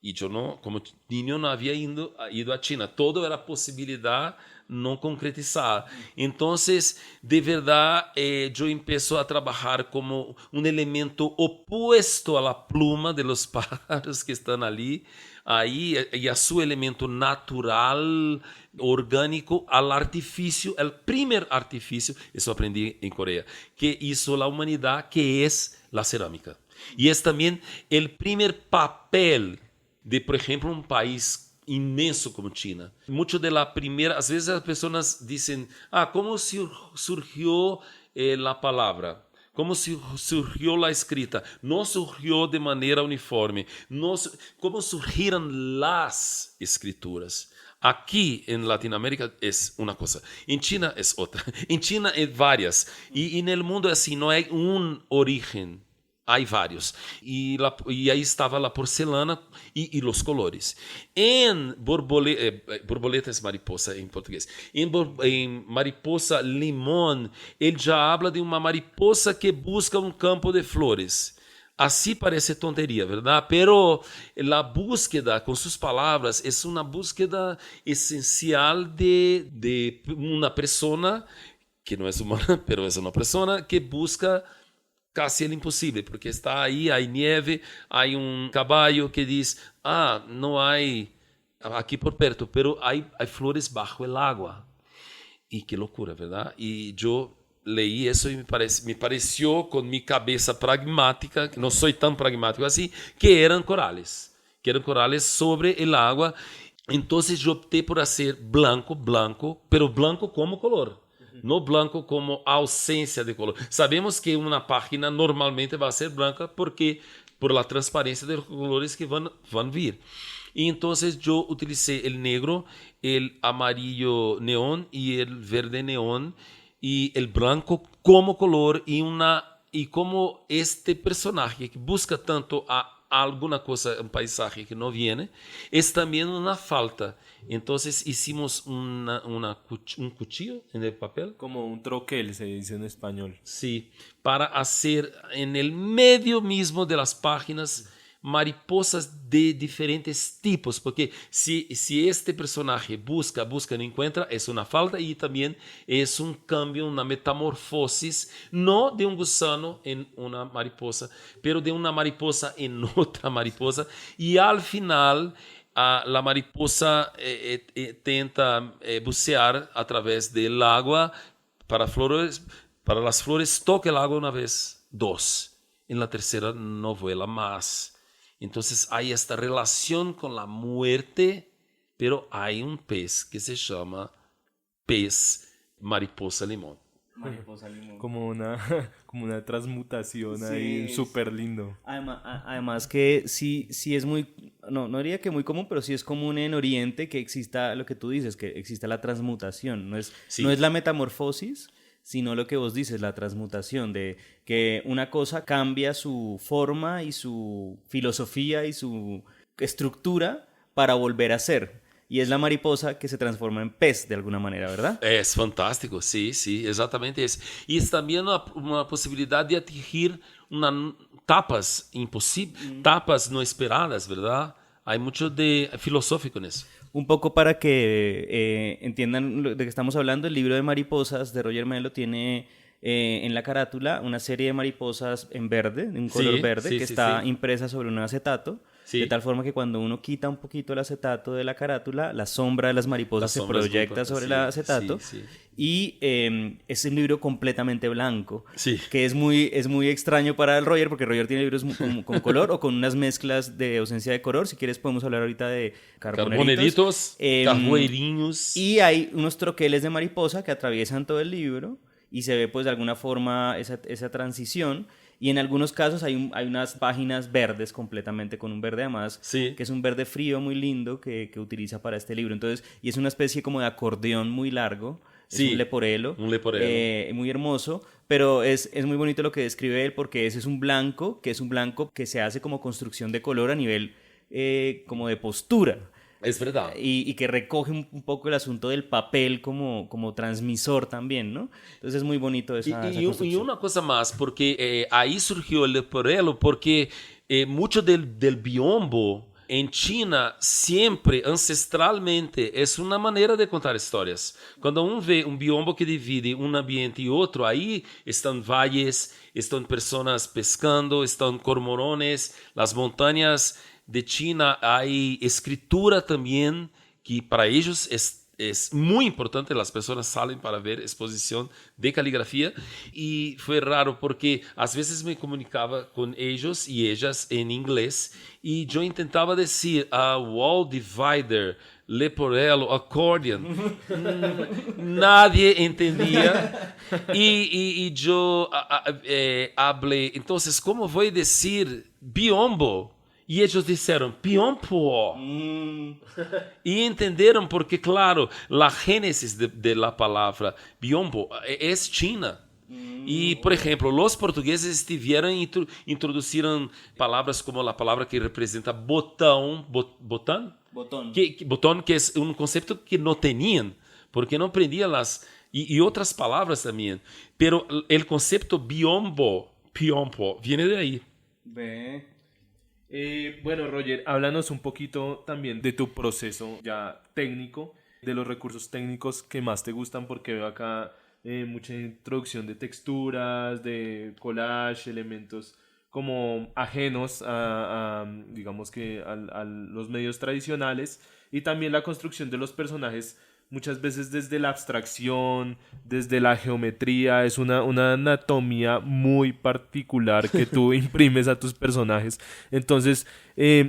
y yo no, como niño no había ido a China, todo era posibilidad no concretizada. Entonces, de verdad, yo empiezo a trabajar como un elemento opuesto a la pluma de los pájaros que están ahí y a su elemento natural, orgánico, al artificio, el primer artificio, eso aprendí en Corea, que hizo la humanidad, que es la cerámica. Y es también el primer papel de, por ejemplo, un país inmenso como China. Mucho de la primera, a veces las personas dicen, ¿cómo surgió la palabra? ¿Cómo surgió la escrita? No surgió de manera uniforme. No, ¿cómo surgieron las escrituras? Aquí en Latinoamérica es una cosa, en China es otra, en China hay varias, y en el mundo así no hay un origen, hay varios. Y ahí estaba la porcelana y los colores. En borboleta es mariposa en portugués. En mariposa limón, él ya habla de una mariposa que busca un campo de flores. Así parece tontería, ¿verdad? Pero la búsqueda, con sus palabras, es una búsqueda esencial de una persona que no es humana, pero es una persona que busca casi el imposible, porque está ahí, hay nieve, hay un caballo que dice, no hay aquí por perto, pero hay flores bajo el agua. Y qué locura, ¿verdad? Y yo leí eso y me pareció con mi cabeza pragmática, que no soy tan pragmático así, que eran corales sobre el agua. Entonces yo opté por hacer blanco, pero blanco como color. No blanco como ausencia de color. Sabemos que una página normalmente va a ser blanca porque por la transparencia de los colores que van a vir. Y entonces yo utilicé el negro, el amarillo neón y el verde neón y el blanco como color y como este personaje que busca tanto a alguna cosa, un paisaje que no viene, es también una falta. Entonces hicimos un cuchillo en el papel. Como un troquel, se dice en español. Sí, para hacer en el medio mismo de las páginas mariposas de diferentes tipos, porque si este personaje busca, no encuentra, es una falta y también es un cambio, una metamorfosis, no de un gusano en una mariposa, pero de una mariposa en otra mariposa, y al final la mariposa tenta bucear a través del agua para las flores, toca el agua una vez, dos, en la tercera no vuela más. Entonces hay esta relación con la muerte, pero hay un pez que se llama pez mariposa limón. Mariposa limón. Como una transmutación ahí, súper lindo. Además que sí es muy, no diría que muy común, pero sí es común en Oriente que exista lo que tú dices, que exista la transmutación. No es la metamorfosis, sino lo que vos dices, la transmutación, de que una cosa cambia su forma y su filosofía y su estructura para volver a ser. Y es la mariposa que se transforma en pez de alguna manera, ¿verdad? Es fantástico, sí, exactamente eso. Y es también una posibilidad de atingir tapas tapas no esperadas, ¿verdad? Hay mucho de filosófico en eso. Un poco para que entiendan de qué estamos hablando, el libro de mariposas de Roger Melo tiene en la carátula una serie de mariposas en verde, de un color verde, que está impresa sobre un acetato, de tal forma que cuando uno quita un poquito el acetato de la carátula, la sombra de las mariposas se proyecta sobre el acetato, y es un libro completamente blanco, que es muy extraño para el Roger, porque Roger tiene libros con color o con unas mezclas de ausencia de color. Si quieres podemos hablar ahorita de carboneritos, carboeirinhos. Y hay unos troqueles de mariposa que atraviesan todo el libro y se ve pues de alguna forma esa transición. Y en algunos casos hay unas páginas verdes completamente, con un verde además, Sí. que es un verde frío muy lindo que utiliza para este libro. Entonces, y es una especie como de acordeón muy largo. Es Sí, un leporelo. un leporelo. Muy hermoso, pero es muy bonito lo que describe él, porque ese es un blanco, que se hace como construcción de color a nivel como de postura. Es verdad. Y que recoge un poco el asunto del papel como transmisor también, ¿no? Entonces es muy bonito esa Y construcción. una cosa más, porque ahí surgió el leporelo, porque mucho del biombo en China siempre, ancestralmente, es una manera de contar historias. Cuando uno ve un biombo que divide un ambiente y otro, ahí están valles, están personas pescando, están cormorones, las montañas de China, hay escritura también, que para ellos es muy importante. Las personas salen para ver exposición de caligrafía, y fue raro porque a veces me comunicaba con ellos y ellas en inglés, y yo intentaba decir a wall divider, leporello, accordion. Nadie entendía, y yo hablé, entonces, ¿cómo voy a decir biombo? Y ellos dijeron, piompo. Y entendieron porque, claro, la génesis de la palabra biombo es china. Y, por ejemplo, los portugueses estuvieron introdujeron palabras como la palabra que representa botón, botón, botón, que es un concepto que no tenían, porque no aprendían y otras palabras también. Pero el concepto biombo, piompo, viene de ahí. Ve. Bueno, Roger, háblanos un poquito también de tu proceso ya técnico, de los recursos técnicos que más te gustan, porque veo acá mucha introducción de texturas, de collage, elementos como ajenos digamos que a los medios tradicionales, y también la construcción de los personajes muchas veces desde la abstracción, desde la geometría. Es una anatomía muy particular que tú imprimes a tus personajes. Entonces,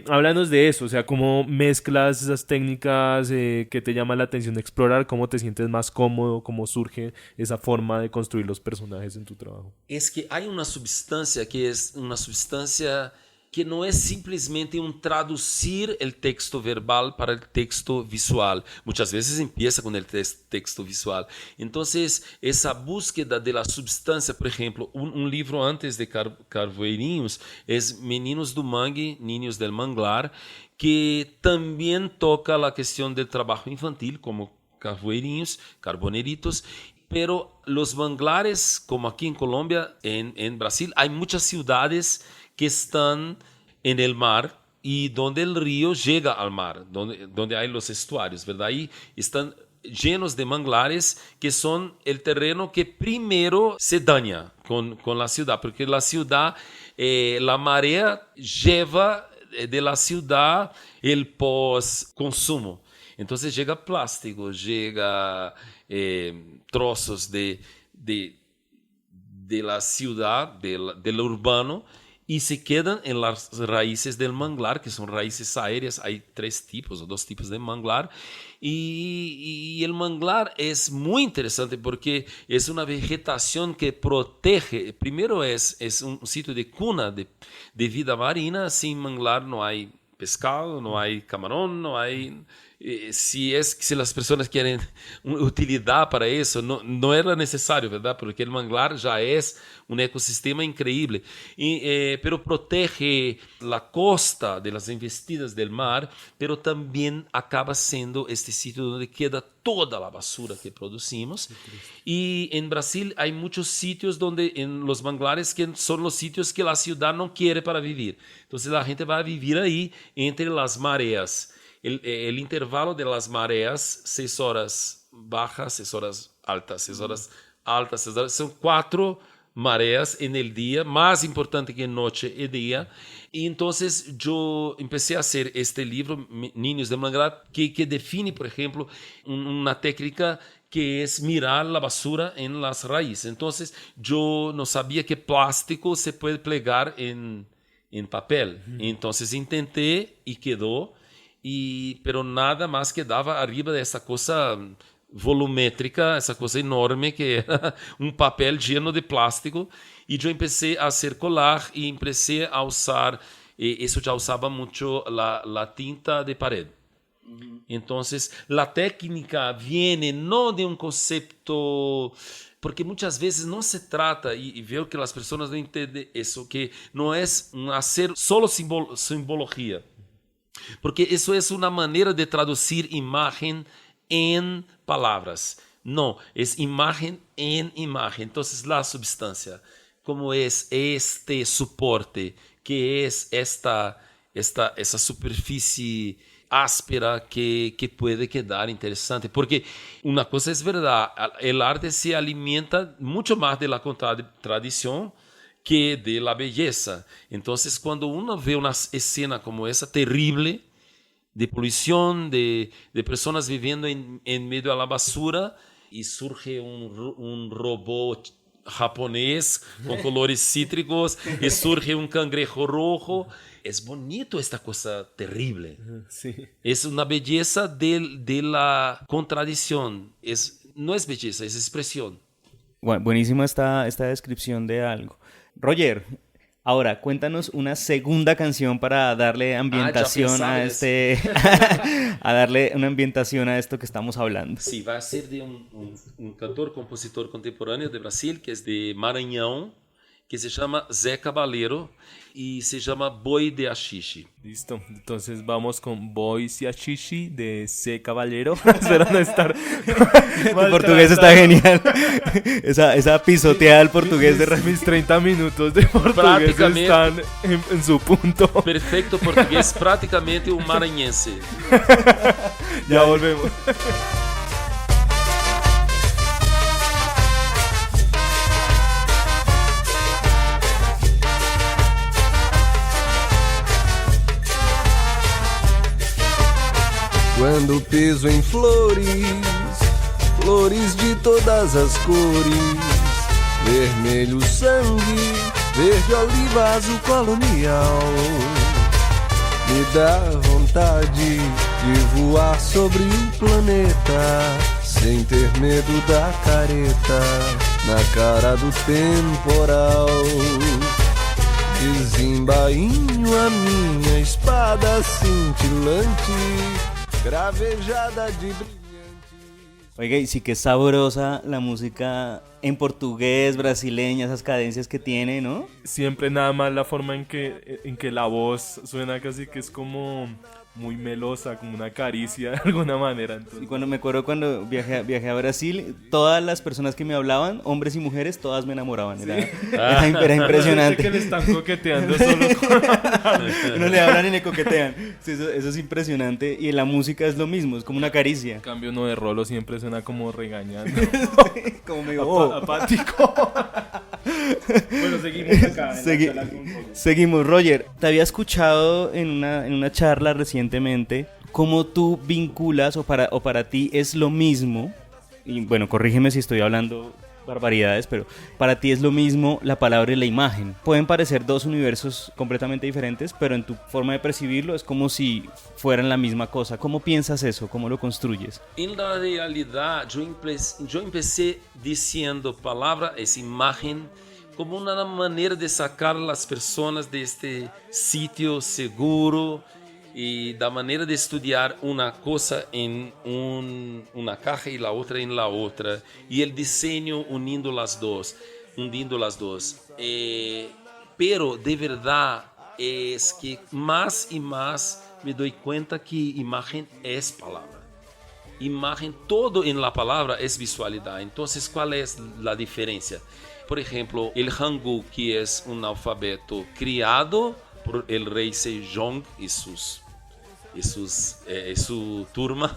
háblanos de eso, o sea, cómo mezclas esas técnicas, qué te llama la atención explorar, cómo te sientes más cómodo, cómo surge esa forma de construir los personajes en tu trabajo. Es que hay una substancia que es una substancia que no es simplemente un traducir el texto verbal para el texto visual. Muchas veces empieza con el texto visual. Entonces, esa búsqueda de la substancia, por ejemplo, un libro antes de Carvoeirinhos es Meninos do Mangue, Niños del Manglar, que también toca la cuestión del trabajo infantil, como Carvoeirinhos, Carboneritos. Pero los manglares, como aquí en Colombia, en Brasil, hay muchas ciudades que están en el mar y donde el río llega al mar, donde hay los estuarios, ¿verdad? Ahí están llenos de manglares, que son el terreno que primero se daña con la ciudad, porque la ciudad, la marea lleva de la ciudad el post-consumo. Entonces llega plástico, llega trozos de la ciudad, del urbano, y se quedan en las raíces del manglar, que son raíces aéreas. Hay 3 tipos o 2 tipos de manglar. Y el manglar es muy interesante porque es una vegetación que protege. Primero es un sitio de cuna de vida marina. Sin manglar no hay pescado, no hay camarón, no hay... Si las personas quieren utilidad para eso, no era necesario, ¿verdad? Porque el manglar ya es un ecosistema increíble. Pero protege la costa de las embestidas del mar, pero también acaba siendo este sitio donde queda toda la basura que producimos. Y en Brasil hay muchos sitios donde en los manglares que son los sitios que la ciudad no quiere para vivir. Entonces la gente va a vivir ahí entre las mareas. El intervalo de las mareas, 6 horas bajas, 6 horas altas, 6 horas altas, 6 horas, son 4 mareas en el día, más importante que noche y día. Y entonces yo empecé a hacer este libro, Niños del Manglar, que define, por ejemplo, una técnica que es mirar la basura en las raíces. Entonces yo no sabía que plástico se puede plegar en papel. Entonces intenté y quedó. Pero nada más quedaba arriba de esa cosa volumétrica, essa coisa enorme que era um papel lleno de plástico, e eu comecei a circular e comecei a usar, isso já usava muito a tinta de parede. Então, a técnica vem não de um conceito, porque muitas vezes não se trata, e vejo que as pessoas não entendem isso, que não é hacer solo simbologia, porque isso é uma maneira de traduzir imagem em palavras. Não, é imagem em imagem. Então, a substância, como é este suporte, que é essa superfície áspera que pode quedar interessante, porque uma coisa é verdade, o arte se alimenta muito mais da contradição que de la belleza. Então, quando uno vê uma cena como essa, terrível, de poluição, de pessoas vivendo em meio à basura, e surge um robô japonês com colores cítricos, e surge um cangrejo rojo. É bonito esta coisa terrível. Sí. É uma beleza de la contradição. Não é beleza, é expressão. Bueno, buenísima esta descripción de algo. Roger, ahora cuéntanos una segunda canción para darle ambientación a a darle una ambientación a esto que estamos hablando. Sí, va a ser de un cantor, compositor contemporáneo de Brasil, que es de Maranhão, que se llama Zé Cabaleiro y se llama Boi de Achixe. Listo, entonces vamos con Boi de Achixe de C. Caballero. Espero no estar Tu portugués está genial. Esa pisoteada del portugués de Mis 30 minutos de portugués están en su punto. Perfecto portugués, prácticamente un maranhense. Ya volvemos. Quando piso em flores, flores de todas as cores, vermelho sangue, verde oliva, azul colonial, me dá vontade de voar sobre um planeta, sem ter medo da careta, na cara do temporal. Desembainho a minha espada cintilante, gravejada de brillantes. Oiga, y sí que es sabrosa la música en portugués, brasileña, esas cadencias que tiene, ¿no? Siempre nada más la forma en que la voz suena casi que es como muy melosa, como una caricia de alguna manera. Entonces... Y cuando me acuerdo cuando viajé a Brasil, todas las personas que me hablaban, hombres y mujeres, todas me enamoraban. Era impresionante. Que le están coqueteando solo con... No le hablan y le coquetean. Sí, eso es impresionante. Y la música es lo mismo, es como una caricia. En cambio, uno de Rolo siempre suena como regañando. Como medio apático. Bueno, seguimos acá. Seguimos, Roger. Te había escuchado en una charla recientemente cómo tú vinculas o para ti es lo mismo, y bueno, corrígeme si estoy hablando barbaridades, pero para ti es lo mismo la palabra y la imagen. Pueden parecer dos universos completamente diferentes, pero en tu forma de percibirlo es como si fueran la misma cosa. ¿Cómo piensas eso? ¿Cómo lo construyes? En la realidad, yo empecé diciendo palabra es imagen como una manera de sacar a las personas de este sitio seguro y da manera de estudiar una cosa en una caja y la otra en la otra, y el diseño uniendo las dos. Pero de verdad es que más y más me doy cuenta que imagen es palabra. Imagen, todo en la palabra es visualidad. Entonces, ¿cuál es la diferencia? Por ejemplo, el Hangul, que es un alfabeto criado por el rey Sejong y su turma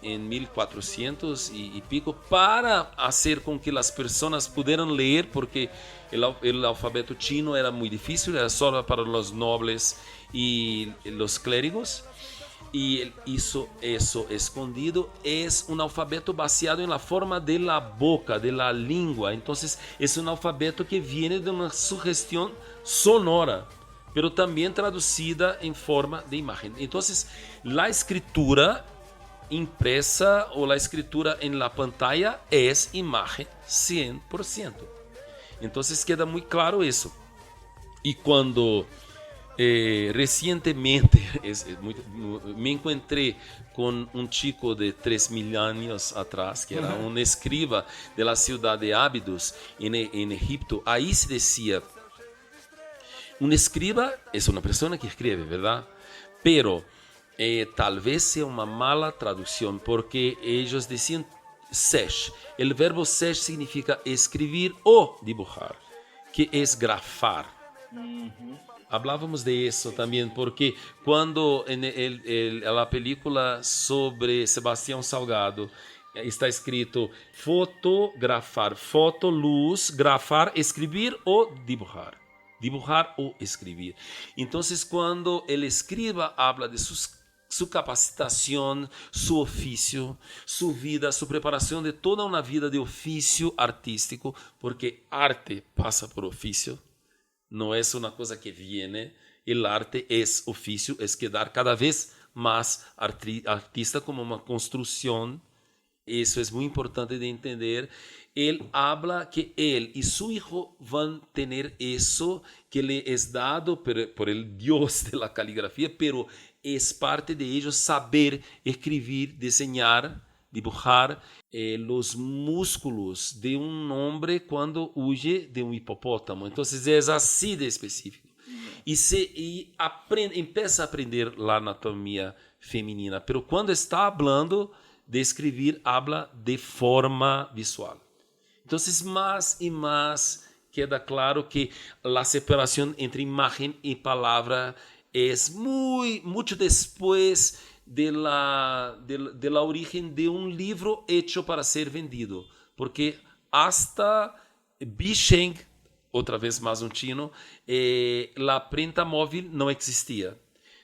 en 1400 y pico, para hacer con que las personas pudieran leer, porque el alfabeto chino era muy difícil, era solo para los nobles y los clérigos, y él hizo eso escondido. Es un alfabeto baseado en la forma de la boca, de la lengua. Entonces es un alfabeto que viene de una sugestión sonora, pero también traducida en forma de imagen. Entonces, la escritura impresa o la escritura en la pantalla es imagen 100%. Entonces queda muy claro eso. Y cuando recientemente me encontré con un chico de 3.000 años atrás, que era un escriba de la ciudad de Abidos en Egipto, ahí se decía, un escriba es una persona que escribe, ¿verdad? Pero tal vez sea una mala traducción, porque ellos decían sesh. El verbo sesh significa escribir o dibujar, que es grafar. Hablábamos de eso también, porque cuando en la película sobre Sebastián Salgado está escrito fotografar, foto, luz, grafar, escribir o dibujar. Dibujar o escribir. Entonces, cuando el escriba habla de su capacitación, su oficio, su vida, su preparación de toda una vida de oficio artístico, porque arte pasa por oficio, no es una cosa que viene, el arte es oficio, es quedar cada vez más artista como una construcción. Eso es muy importante de entender. Él habla que él y su hijo van a tener eso que le es dado por el Dios de la caligrafía, pero es parte de ellos saber escribir, diseñar, dibujar los músculos de un hombre cuando huye de un hipopótamo. Entonces es así de específico. Y empieza a aprender la anatomía femenina, pero cuando está hablando de escribir, habla de forma visual. Entonces, más y más queda claro que la separación entre imagen y palabra es mucho después de la origen de un libro hecho para ser vendido. Porque hasta Bicheng, otra vez más un chino, la prenta móvil no existía.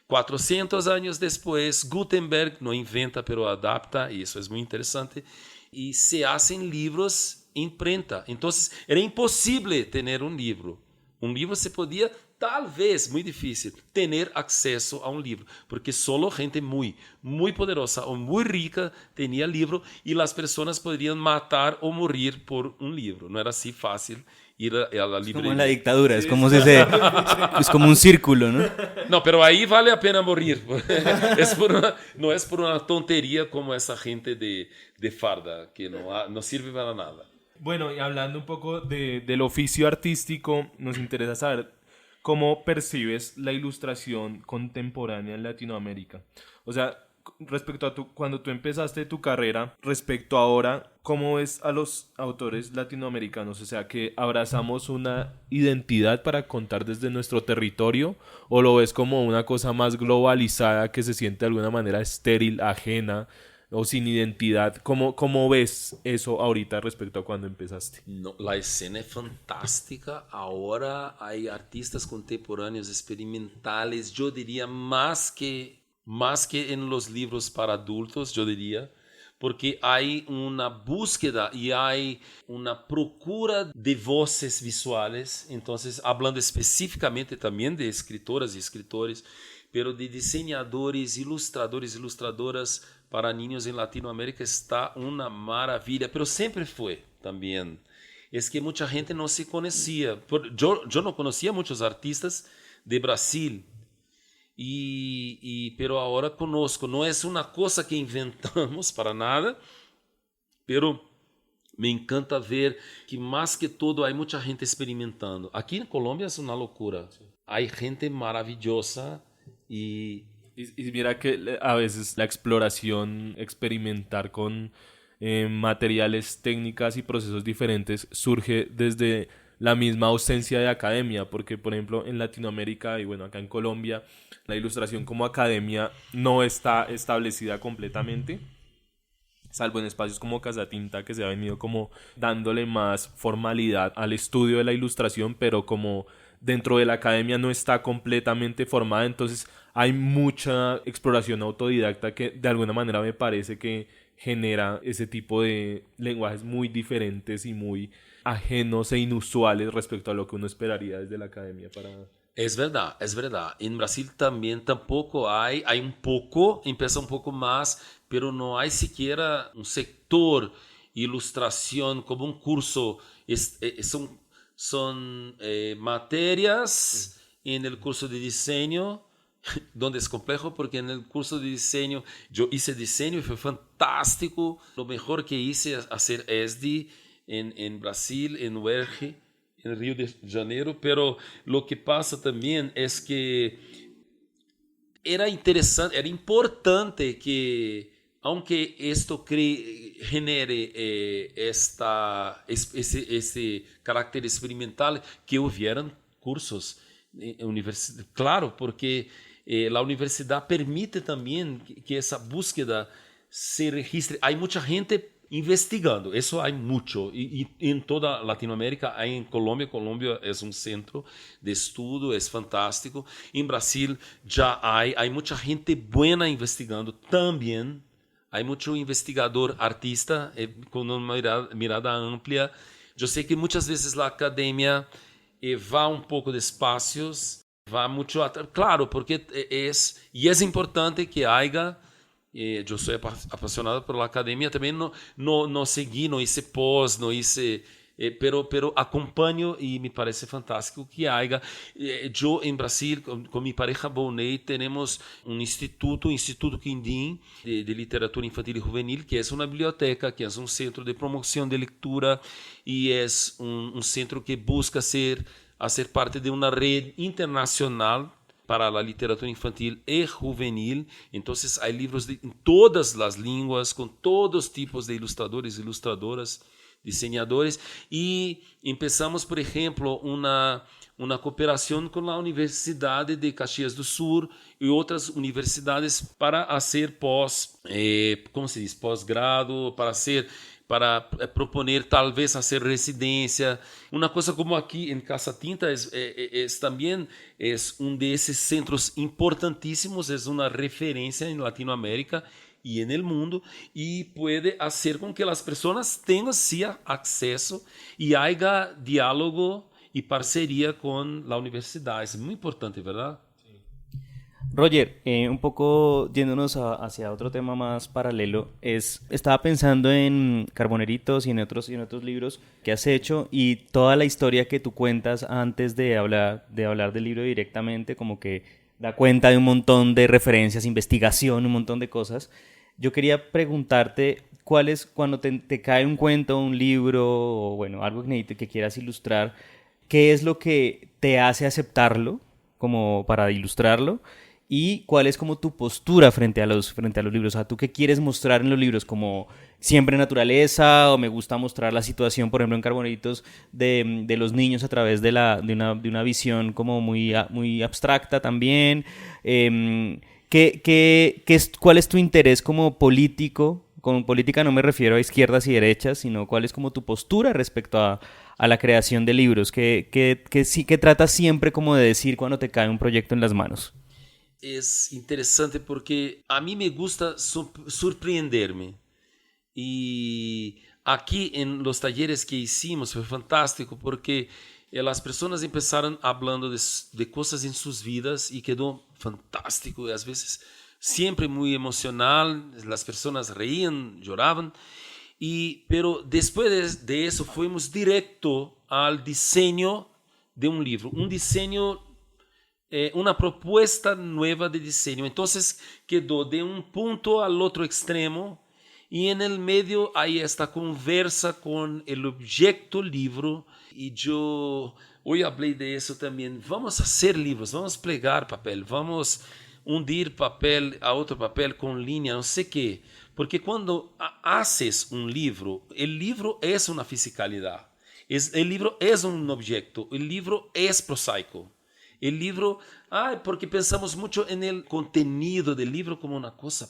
400 años después, Gutenberg no inventa, pero adapta, y eso es muy interesante, y se hacen libros imprenta. Entonces, era imposible tener un libro. Un libro se podía, tal vez, muy difícil, tener acceso a un libro, porque solo gente muy, muy poderosa o muy rica tenía libro y las personas podrían matar o morir por un libro. No era así fácil ir a la librería. Como en la dictadura, es como es como un círculo, ¿no? No, pero ahí vale la pena morir. No es por una tontería como esa gente de farda, que no sirve para nada. Bueno, y hablando un poco del oficio artístico, nos interesa saber cómo percibes la ilustración contemporánea en Latinoamérica. O sea, respecto a cuando tú empezaste tu carrera, respecto a ahora, ¿cómo ves a los autores latinoamericanos? O sea, ¿que abrazamos una identidad para contar desde nuestro territorio? ¿O lo ves como una cosa más globalizada que se siente de alguna manera estéril, ajena o sin identidad? ¿Cómo ves eso ahorita respecto a cuando empezaste? No, la escena es fantástica. Ahora hay artistas contemporáneos experimentales, yo diría más que en los libros para adultos, yo diría, porque hay una búsqueda y hay una procura de voces visuales. Entonces, hablando específicamente también de escritoras y escritores, pero de diseñadores, ilustradores, ilustradoras para niños en Latinoamérica está una maravilla, pero siempre fue también. Es que mucha gente no se conocía. Yo no conocía muchos artistas de Brasil, pero ahora conozco. No es una cosa que inventamos para nada, pero me encanta ver que más que todo hay mucha gente experimentando. Aquí en Colombia es una locura. Hay gente maravillosa y mira que a veces la exploración, experimentar con materiales, técnicas y procesos diferentes surge desde la misma ausencia de academia, porque por ejemplo en Latinoamérica y bueno acá en Colombia la ilustración como academia no está establecida completamente, salvo en espacios como Casatinta, que se ha venido como dándole más formalidad al estudio de la ilustración, pero como dentro de la academia no está completamente formada. Entonces hay mucha exploración autodidacta que de alguna manera me parece que genera ese tipo de lenguajes muy diferentes y muy ajenos e inusuales respecto a lo que uno esperaría desde la academia para Es verdad, es verdad. En Brasil también tampoco hay un poco, empieza un poco más, pero no hay siquiera un sector ilustración como un curso. Son materias en el curso de diseño, donde es complejo porque en el curso de diseño yo hice diseño y fue fantástico. Lo mejor que hice es hacer ESD en Brasil, en UERJ, en Río de Janeiro, pero lo que pasa también es que era interesante, era importante que, aunque esto genere ese carácter experimental, que hubieran cursos universidad. Claro, porque la universidad permite también que esa búsqueda se registre. Hay mucha gente investigando, eso hay mucho, y en toda Latinoamérica, hay en Colombia. Colombia es un centro de estudio, es fantástico. En Brasil ya hay mucha gente buena investigando también. Hay mucho investigador artista con una mirada amplia. Yo sé que muchas veces la academia va un poco despacio, va mucho atrás. Claro, porque es importante que haya. Yo soy apasionado por la academia, también no seguí, no hice post, no hice, pero acompaño y me parece fantástico que haya. Yo en Brasil, con mi pareja Bonet, tenemos un Instituto Quindim de Literatura Infantil y Juvenil, que es una biblioteca, que es un centro de promoción de lectura y es un centro que busca hacer parte de una red internacional para la literatura infantil y juvenil. Entonces hay libros en todas las lenguas, con todos tipos de ilustradores, ilustradoras, diseñadores. Y empezamos, por ejemplo, una cooperación con la Universidad de Caxias do Sur y otras universidades para hacer pós-grado, para proponer tal vez hacer residencia. Una cosa como aquí en Casa Tinta también es uno de esos centros importantísimos, es una referencia en Latinoamérica y en el mundo, y puede hacer con que las personas tengan sí acceso y haya diálogo y parcería con la universidad. Es muy importante, ¿verdad? Roger, un poco yéndonos hacia otro tema más paralelo, estaba pensando en Carboneritos y en otros libros que has hecho, y toda la historia que tú cuentas antes de hablar del libro directamente, como que da cuenta de un montón de referencias, investigación, un montón de cosas. Yo quería preguntarte, ¿cuál es, cuando te cae un cuento, un libro, o bueno, algo que quieras ilustrar, qué es lo que te hace aceptarlo como para ilustrarlo? ¿Y cuál es como tu postura frente a los libros? O sea, ¿tú qué quieres mostrar en los libros? ¿Como siempre naturaleza? ¿O me gusta mostrar la situación, por ejemplo, en Carboneritos, de los niños a través de una visión como muy abstracta también? ¿Cuál es tu interés como político? Con política no me refiero a izquierdas y derechas, sino cuál es como tu postura respecto a la creación de libros. ¿Qué tratas siempre como de decir cuando te cae un proyecto en las manos? Es interesante porque a mí me gusta sorprenderme. Y aquí en los talleres que hicimos fue fantástico porque las personas empezaron hablando de cosas en sus vidas y quedó fantástico. Y a veces siempre muy emocional, las personas reían, lloraban. Pero después de eso fuimos directo al diseño de un libro, un diseño, una propuesta nueva de diseño. Entonces quedó de un punto al otro extremo y en el medio hay esta conversa con el objeto libro. Y yo hoy hablé de eso también. Vamos a hacer libros, vamos a plegar papel, vamos a hundir papel a otro papel con línea, no sé qué. Porque cuando haces un libro, el libro es una fisicalidad. El libro es un objeto, el libro es prosaico. El libro, porque pensamos mucho en el contenido del libro como una cosa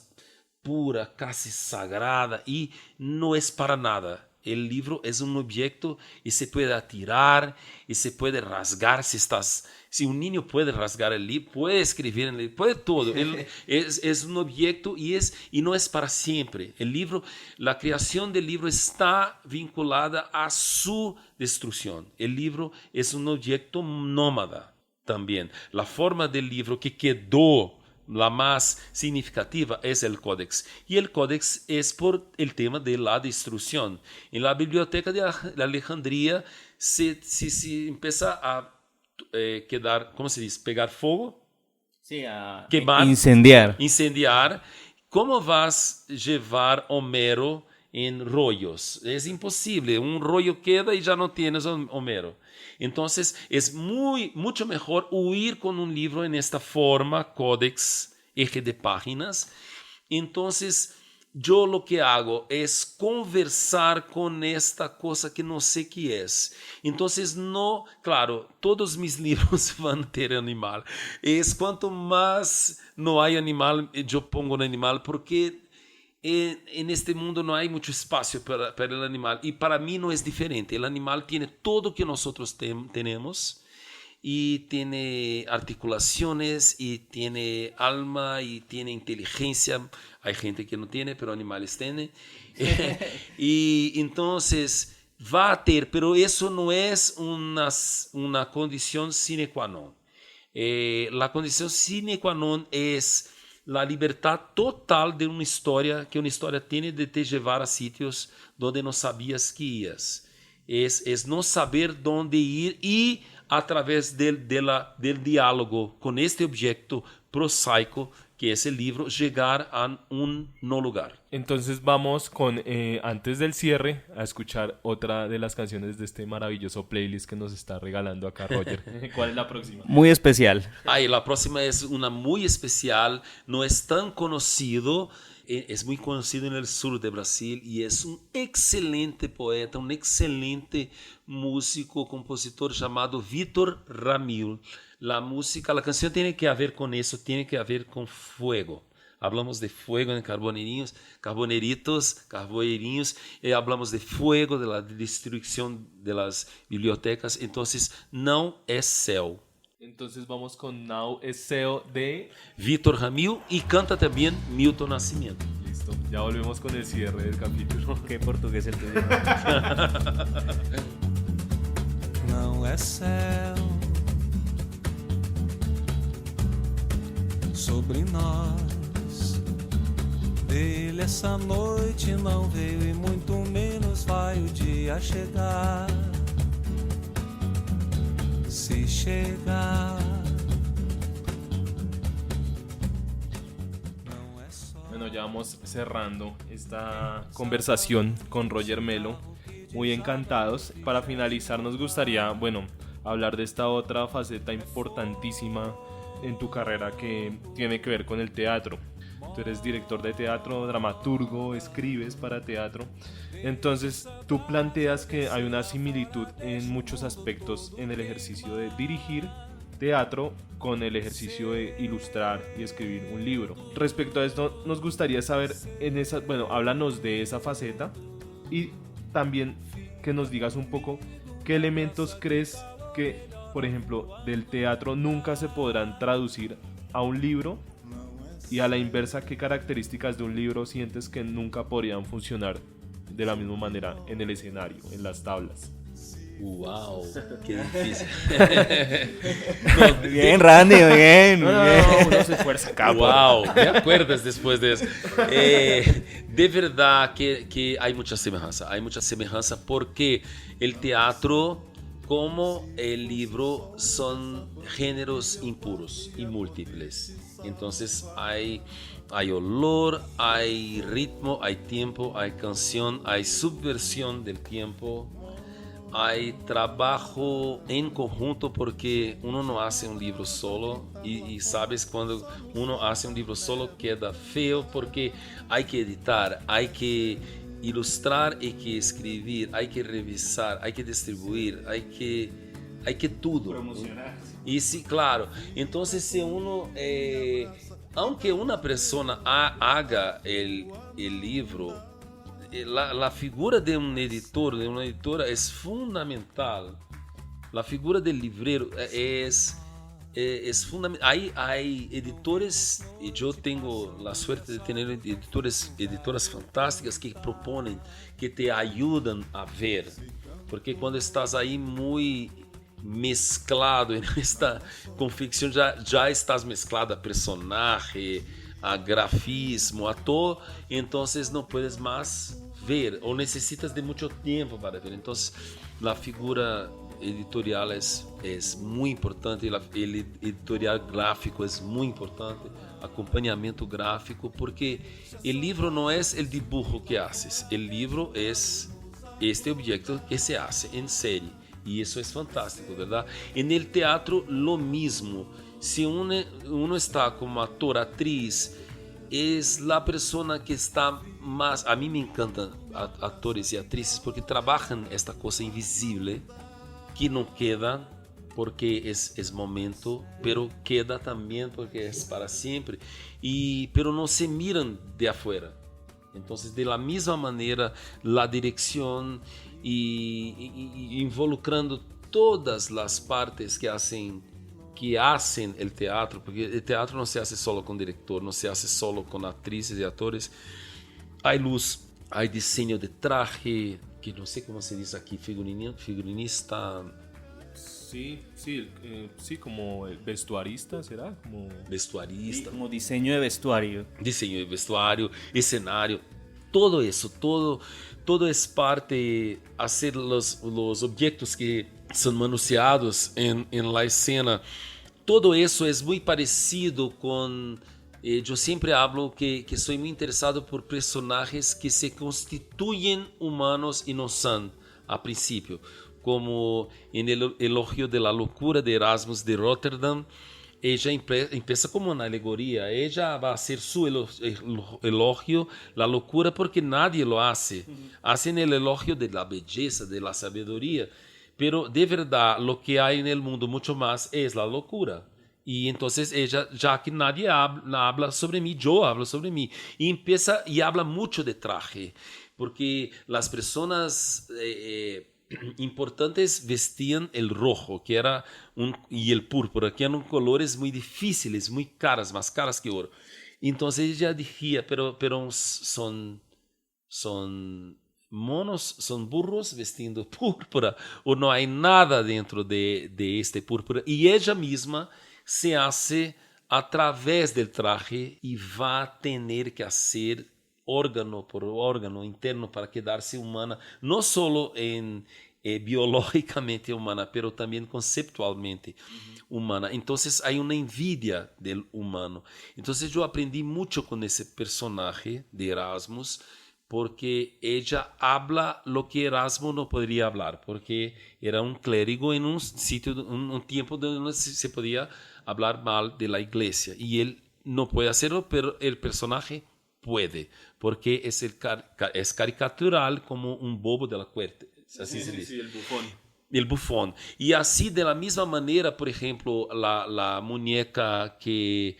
pura, casi sagrada, y no es para nada. El libro es un objeto y se puede atirar y se puede rasgar si un niño puede rasgar el libro, puede escribir en el libro, puede todo. Es un objeto y no es para siempre. El libro, la creación del libro está vinculada a su destrucción. El libro es un objeto nómada. también. La forma del libro que quedó la más significativa es el códex. Y el códex es por el tema de la destrucción. En la biblioteca de Alejandría se empieza a quedar, ¿cómo se dice? Pegar fuego. Sí, a Quemar. incendiar. ¿Cómo vas a llevar Homero en rollos? Es imposible. Un rollo queda y ya no tienes Homero. Entonces, es mucho mejor huir con un libro en esta forma, códex, eje de páginas. Entonces, yo lo que hago es conversar con esta cosa que no sé qué es. Entonces, no, claro, todos mis libros van a tener animal. Es cuanto más no hay animal, yo pongo un animal, porque en este mundo no hay mucho espacio para el animal. Y para mí no es diferente. El animal tiene todo que nosotros tenemos. Y tiene articulaciones, y tiene alma, y tiene inteligencia. Hay gente que no tiene, pero animales tienen. Y entonces va a tener, pero eso no es una condición sine qua non. La condición sine qua non es la libertad total de una historia, que una historia tiene de te llevar a sitios donde no sabías que ibas. Es no saber dónde ir y a través del diálogo con este objeto prosaico que es el libro, llegar a un no lugar. Entonces vamos con, antes del cierre, a escuchar otra de las canciones de este maravilloso playlist que nos está regalando acá Roger. ¿Cuál es la próxima? Muy especial. La próxima es una muy especial, no es tan conocido, es muy conocido en el sur de Brasil y es un excelente poeta, un excelente músico, compositor llamado Vítor Ramil. La canción tiene que ver con eso, tiene que ver con fuego. Hablamos de fuego en Carboneritos, hablamos de fuego, de la destrucción de las bibliotecas. Entonces, no es céu. Entonces vamos con Now es Céu de Vítor Ramil y canta también Milton Nascimento. Listo, ya volvemos con el cierre del capítulo. Qué portugués el tuyo. Não é céu sobre nós, dele essa noite não veio e muito menos vai o dia chegar. Se chegar, não é só. Bueno, ya vamos cerrando esta conversación con Roger Melo. Muy encantados. Para finalizar nos gustaría, hablar de esta otra faceta importantísima en tu carrera que tiene que ver con el teatro. Tú eres director de teatro, dramaturgo, escribes para teatro. Entonces, tú planteas que hay una similitud en muchos aspectos en el ejercicio de dirigir teatro con el ejercicio de ilustrar y escribir un libro. Respecto a esto, nos gustaría saber, háblanos de esa faceta y también que nos digas un poco qué elementos crees que, por ejemplo, del teatro nunca se podrán traducir a un libro, y a la inversa, qué características de un libro sientes que nunca podrían funcionar de la misma manera en el escenario, en las tablas. ¡Wow! ¡Qué difícil! Bien, Randy, bien. No, uno se esfuerza acá. ¡Wow! ¿Me acuerdas después de eso? De verdad que hay mucha semejanza porque el teatro como el libro son géneros impuros y múltiples. Entonces hay olor, hay ritmo, hay tiempo, hay canción, hay subversión del tiempo, hay trabajo en conjunto porque uno no hace un libro solo y sabes cuando uno hace un libro solo queda feo porque hay que editar, hay que ilustrar, hay que escribir, hay que revisar, hay que distribuir, hay que todo. Promocionar. Y sí, claro. Entonces, si uno, aunque una persona haga el libro, la figura de un editor, de una editora es fundamental. La figura del librero es fundamental. Hay editores, y yo tengo la suerte de tener editoras fantásticas que proponen, que te ayudan a ver. Porque cuando estás ahí muy mezclado en esta confección, ya estás mezclada a personaje, a grafismo, a todo, entonces no puedes más ver o necesitas de mucho tiempo para ver. Entonces la figura editorial es muy importante, el editorial gráfico es muy importante, acompañamiento gráfico, porque el libro no es el dibujo que haces, el libro es este objeto que se hace en serie, y eso es fantástico, ¿verdad? En el teatro lo mismo. Si uno está como actor, actriz, es la persona que está más... A mí me encantan actores y actrices porque trabajan esta cosa invisible que no queda porque es momento, pero queda también porque es para siempre. Pero no se miran de afuera. Entonces, de la misma manera, la dirección y involucrando todas las partes que hacen el teatro, porque el teatro no se hace solo con director, no se hace solo con actrices y actores. Hay luz, hay diseño de traje, que no sé cómo se dice aquí, figurinista. Sí, como el vestuarista, ¿será? Como... Vestuarista. Como diseño de vestuario. Diseño de vestuario, escenario, todo eso, todo es parte, hacer los objetos que son manoseados en la escena. Todo eso es muy parecido con... yo siempre hablo que soy muy interesado por personajes que se constituyen humanos y no son a principio. Como en el elogio de la locura de Erasmus de Rotterdam, ella empieza como una alegoría. Ella va a hacer su elogio, la locura, porque nadie lo hace. Hacen el elogio de la belleza, de la sabiduría. Pero de verdad, lo que hay en el mundo mucho más es la locura. Y entonces ella, ya que nadie habla sobre mí, yo hablo sobre mí. Y empieza y habla mucho de traje. Porque las personas... importantes vestían el rojo y el púrpura, que eran colores muy difíciles, muy caras, más caras que oro. Entonces ella decía, pero son monos, son burros vestiendo púrpura, o no hay nada dentro de este púrpura. Y ella misma se hace a través del traje y va a tener que hacer órgano por órgano interno para quedarse humana, no solo biológicamente humana, pero también conceptualmente humana. Entonces hay una envidia del humano. Entonces yo aprendí mucho con ese personaje de Erasmus, porque ella habla lo que Erasmo no podría hablar, porque era un clérigo en un sitio, un tiempo donde se podía hablar mal de la iglesia, y él no puede hacerlo, pero el personaje puede, porque es caricatural como un bobo de la corte. Así se dice. Sí, el bufón. El bufón. Y así, de la misma manera, por ejemplo, la muñeca que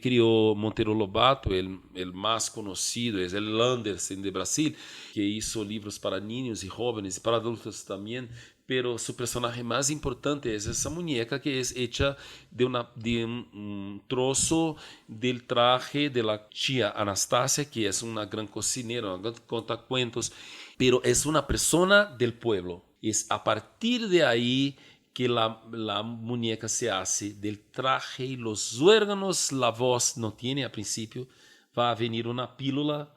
crió Monteiro Lobato, el más conocido, es el Andersen de Brasil, que hizo libros para niños y jóvenes y para adultos también. Pero su personaje más importante es esa muñeca, que es hecha de un trozo del traje de la tía Anastasia, que es una gran cocinera, una gran contacuentos, pero es una persona del pueblo. Es a partir de ahí que la muñeca se hace, del traje y los órganos. La voz no tiene a principio, va a venir una pílula,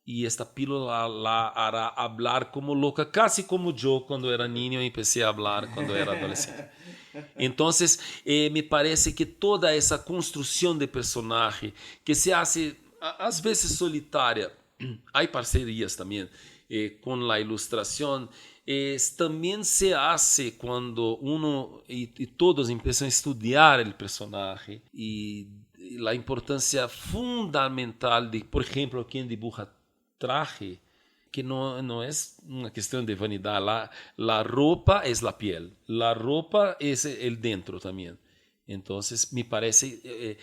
y esta pílula la hará hablar como loca, casi como yo cuando era niño empecé a hablar cuando era adolescente. Entonces, me parece que toda esa construcción de personaje que se hace, a veces solitaria, hay parcerías también con la ilustración, también se hace cuando uno y todos empiezan a estudiar el personaje y la importancia fundamental de, por ejemplo, quien dibuja traje, que no es una cuestión de vanidad. La ropa es la piel, la ropa es el dentro también. Entonces me parece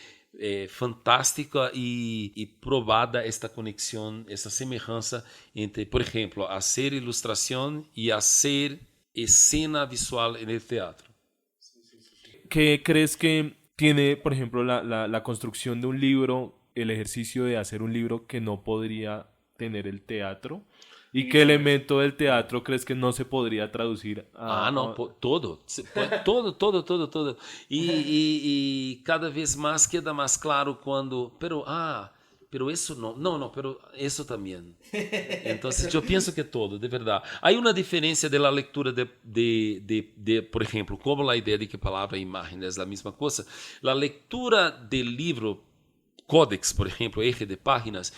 fantástica y probada esta conexión, esta semejanza entre, por ejemplo, hacer ilustración y hacer escena visual en el teatro. ¿Qué crees que tiene, por ejemplo, la construcción de un libro, el ejercicio de hacer un libro, que no podría tener el teatro? ¿Y qué elemento del teatro crees que no se podría traducir a... No, todo. Todo. Y cada vez más queda más claro cuando, pero eso no, pero eso también. Entonces yo pienso que todo, de verdad. Hay una diferencia de la lectura de, por ejemplo, como la idea de que palabra e imagen es la misma cosa. La lectura del libro Códex, por ejemplo, eje de páginas,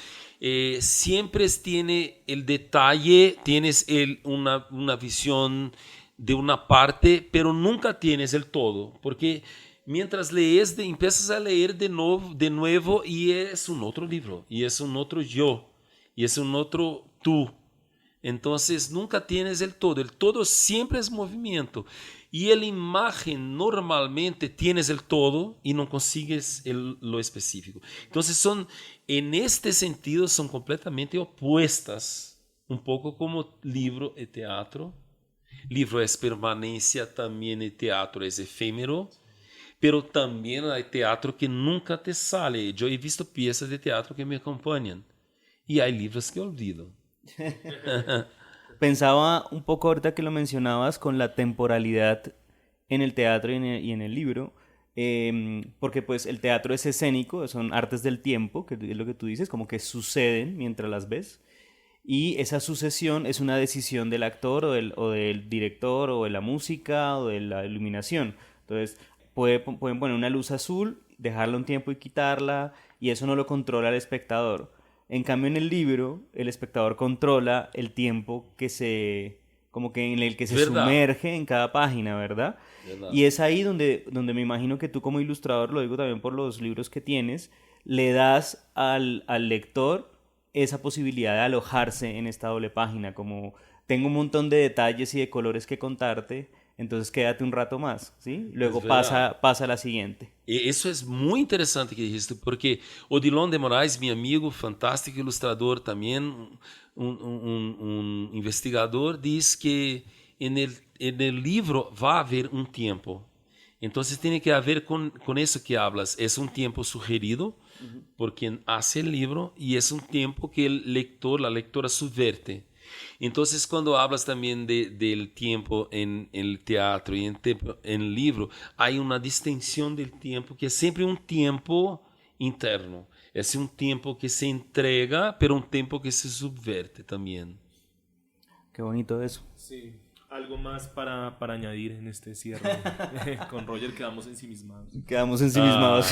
siempre tiene el detalle, tienes una visión de una parte, pero nunca tienes el todo, porque mientras lees, empiezas a leer de nuevo y es un otro libro, y es un otro yo, y es un otro tú. Entonces nunca tienes el todo siempre es movimiento. Y la imagen normalmente tienes el todo y no consigues lo específico. Entonces en este sentido son completamente opuestas, un poco como libro y teatro. Libro es permanencia, también el teatro es efímero, pero también hay teatro que nunca te sale. Yo he visto piezas de teatro que me acompañan y hay libros que olvido. Pensaba un poco ahorita que lo mencionabas con la temporalidad en el teatro y en el libro, porque pues el teatro es escénico, son artes del tiempo, que es lo que tú dices, como que suceden mientras las ves, y esa sucesión es una decisión del actor o del director o de la música o de la iluminación. Entonces pueden poner una luz azul, dejarla un tiempo y quitarla, y eso no lo controla el espectador. En cambio, en el libro, el espectador controla el tiempo como que en el que se sumerge en cada página, ¿verdad? Y es ahí donde me imagino que tú como ilustrador, lo digo también por los libros que tienes, le das al lector esa posibilidad de alojarse en esta doble página, como tengo un montón de detalles y de colores que contarte, entonces quédate un rato más, ¿sí? Luego pasa a la siguiente. Isso é muito interessante que dijiste, porque Odilon de Moraes, meu amigo, fantástico ilustrador também, investigador, diz que en el livro vai haver um tempo. Então, tem que haver com isso que hablas. É um tempo sugerido por quem hace o livro e é um tempo que o lector, a lectora subverte. Entonces, cuando hablas también del tiempo en el teatro y en el libro, hay una distinción del tiempo que es siempre un tiempo interno. Es un tiempo que se entrega, pero un tiempo que se subverte también. Qué bonito eso. Sí. Algo más para añadir en este cierre. Con Roger quedamos ensimismados. Quedamos ensimismados.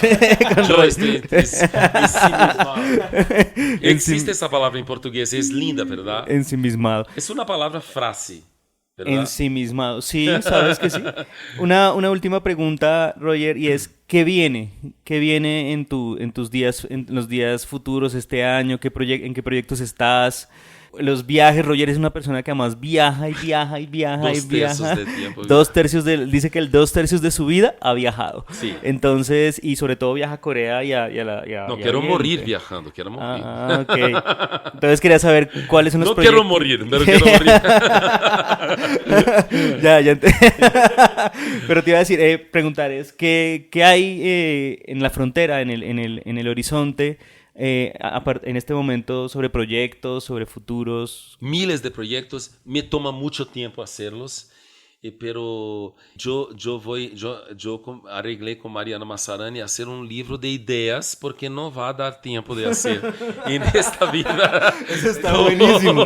Yo estoy ensimismado. Existe esa palabra en portugués, es linda, ¿verdad? Ensimismado. Es una palabra frase, ¿verdad? Ensimismado, sí, sabes que sí. Una última pregunta, Roger, y es, ¿qué viene? ¿Qué viene en tus días, en los días futuros este año? ¿En qué proyectos estás? Los viajes, Roger es una persona que además viaja y viaja y viaja y viaja. Dice que el 2/3 de su vida ha viajado. Sí. Entonces, y sobre todo viaja a Corea y a No, quiero morir viajando, quiero morir. Ah, ok. Entonces quería saber cuáles son los proyectos. No quiero morir, pero quiero morir. Ya. Pero te iba a decir, preguntar ¿qué hay en la frontera, en el horizonte? En este momento sobre proyectos, sobre futuros. Miles de proyectos, me toma mucho tiempo hacerlos, pero yo arreglé con Mariana Massarani hacer un libro de ideas porque no va a dar tiempo de hacer en esta vida. Eso está buenísimo.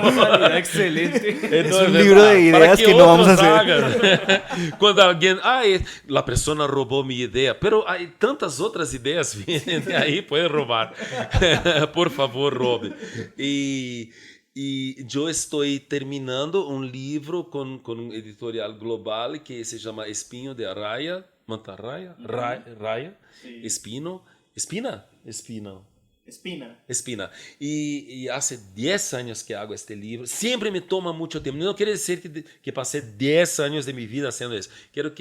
Excelente. Es un libro de ideas que no vamos a hacer. Cuando alguien, la persona robó mi idea, pero hay tantas otras ideas vienen de ahí, puede robar. Por favor, robe. E eu estou terminando um livro com um editorial global que se chama Espinho de Arraia, Mantarraia, Raia, Espino, Espina. E há 10 anos que hago este livro. Sempre me toma muito tempo. Não quer dizer que passei 10 anos de minha vida fazendo isso. Quero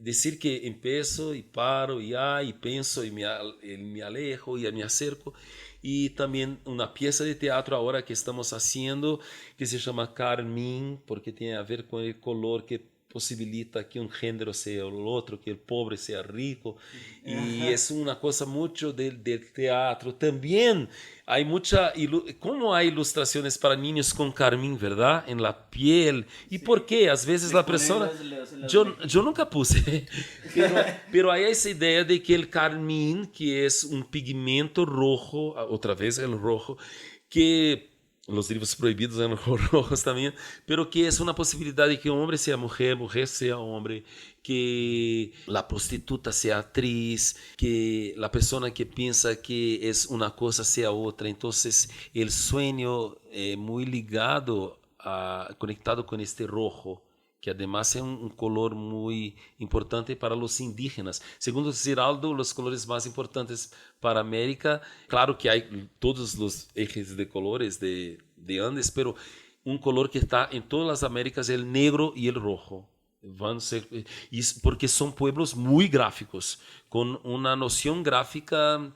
dizer que empiezo e paro e penso e me alejo e me acerco. Y también una pieza de teatro ahora que estamos haciendo que se llama Carmín, porque tiene a ver con el color que posibilita que un género sea el otro, que el pobre sea rico. Y es una cosa mucho del teatro. También hay como hay ilustraciones para niños con carmín, ¿verdad? En la piel. ¿Y por qué? A veces la persona... Yo nunca puse, pero hay esa idea de que el carmín, que es un pigmento rojo, otra vez el rojo, que... Los libros prohibidos eran rojos también, pero que es una posibilidad de que hombre sea mujer, mujer sea hombre, que la prostituta sea actriz, que la persona que piensa que es una cosa sea otra. Entonces, el sueño muy ligado, conectado con este rojo, que además es un color muy importante para los indígenas. Segundo Ziraldo, los colores más importantes para América, claro que hay todos los ejes de colores de Andes, pero un color que está en todas las Américas es el negro y el rojo. Porque son pueblos muy gráficos, con una noción gráfica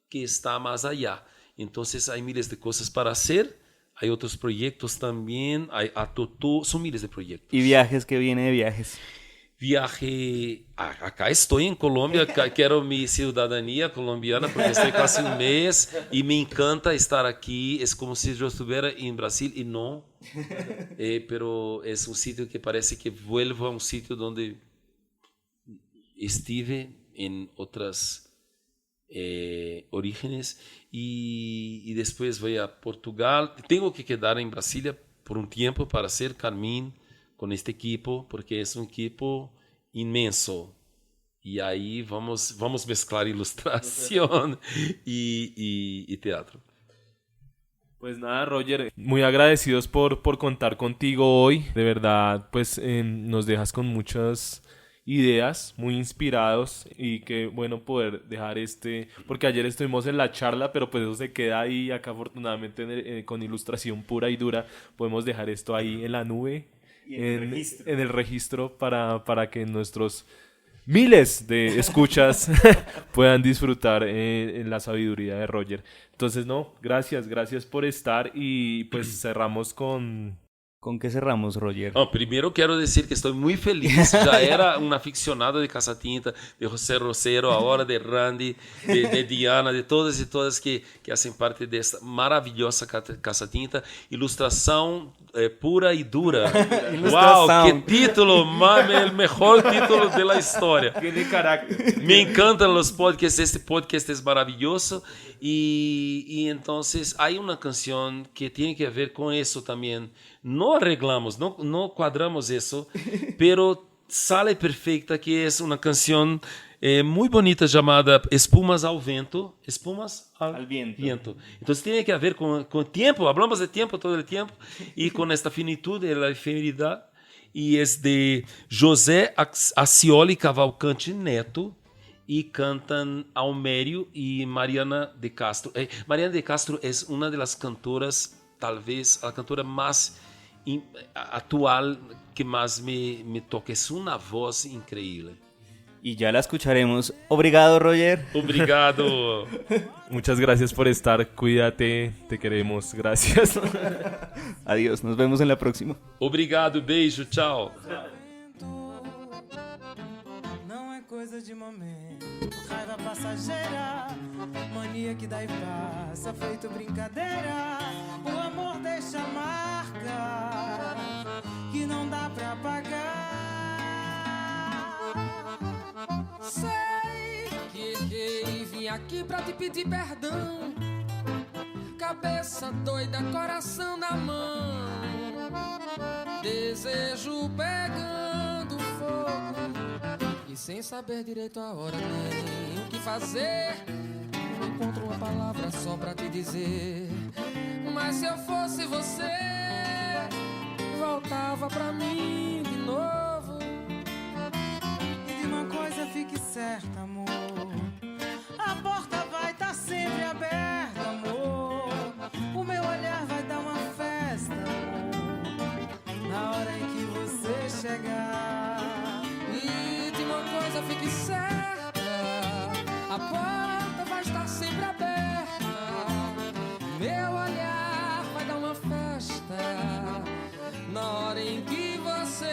que está más allá. Entonces hay miles de cosas para hacer. Hay otros proyectos también, hay Atotó, son miles de proyectos. ¿Y viajes? ¿Qué viene de viajes? Viaje, acá estoy en Colombia, quiero mi ciudadanía colombiana porque estoy casi un mes y me encanta estar aquí. Es como si yo estuviera en Brasil y no, pero es un sitio que parece que vuelvo a un sitio donde estuve en otras orígenes y después voy a Portugal. Tengo que quedar en Brasilia por un tiempo para hacer carmín con este equipo, porque es un equipo inmenso. Y ahí vamos mezclar ilustración y teatro. Pues nada, Roger, muy agradecidos por contar contigo hoy. De verdad, pues nos dejas con muchas ideas, muy inspirados, y qué bueno poder dejar porque ayer estuvimos en la charla, pero pues eso se queda ahí. Acá afortunadamente con ilustración pura y dura podemos dejar esto ahí en la nube, en el registro para que nuestros miles de escuchas puedan disfrutar en la sabiduría de Roger. Entonces, no, gracias por estar, y pues cerramos con... ¿Con qué cerramos, Roger? Primero quiero decir que estoy muy feliz. Ya era un aficionado de Casa Tinta, de José Rosero, ahora de Randy, de Diana, de todas y todas que hacen parte de esta maravillosa Casa Tinta. Ilustración pura y dura. ¡Wow! ¡Qué título! El mejor título de la historia. Tiene carácter. Me encantan los podcasts. Este podcast es maravilloso. Y entonces hay una canción que tiene que ver con eso también. No arreglamos, no cuadramos eso, pero sale perfecta, que es una canción muy bonita llamada Espumas al Vento. Espumas al viento. Entonces tiene que ver con tiempo. Hablamos de tiempo todo el tiempo, y con esta finitud de la efemeridad. Y es de José Acioli Cavalcante Neto, y cantan Almério y Mariana de Castro. Mariana de Castro es una de las cantoras, tal vez la cantora más actual que más me toca. Es una voz increíble. Y ya la escucharemos. Obrigado, Roger. Obrigado. Muchas gracias por estar. Cuídate, te queremos. Gracias. Adiós, nos vemos en la próxima. Obrigado, beijo, tchau. Não é coisa de momento, raiva passageira, mania que dá e passa, feito brincadeira. O amor deixa marca que não dá pra apagar. Sei que errei, vim aqui pra te pedir perdão. Cabeça doida, coração na mão, desejo pegando fogo, e sem saber direito a hora nem o que fazer, não encontro uma palavra só pra te dizer. Mas se eu fosse você, voltava pra mim de novo. E de uma coisa fique certa, amor, a porta vai estar sempre aberta, amor. O meu olhar vai dar uma festa, amor, na hora em que você chegar. E de uma coisa fique certa, a porta vai estar sempre aberta. Meu olhar vai dar uma festa na hora em que você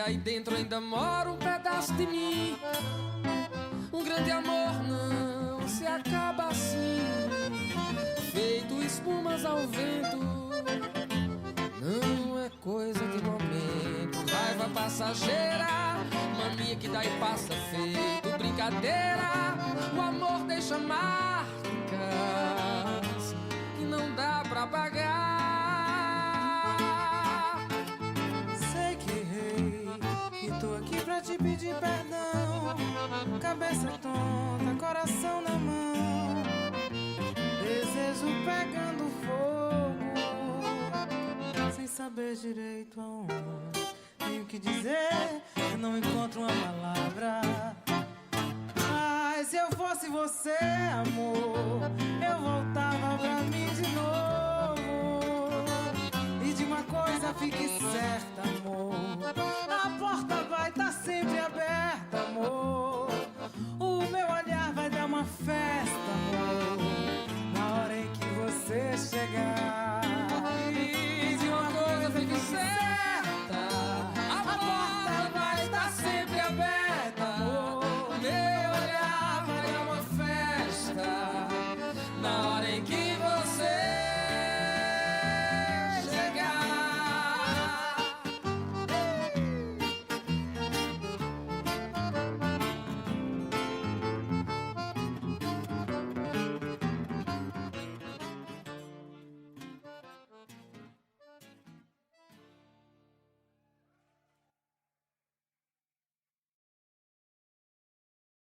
aí dentro ainda mora um pedaço de mim. Um grande amor não se acaba assim, feito espumas ao vento. Não é coisa de momento, raiva passageira, mania que dá e passa feito brincadeira. O amor deixa marcas que não dá pra pagar. Sei que errei e tô aqui pra te pedir perdão. Cabeça tonta, coração na mão, desejo pegando fogo, sem saber direito aonde. Tenho que dizer, eu não encontro uma palavra. Mas se eu fosse você, amor,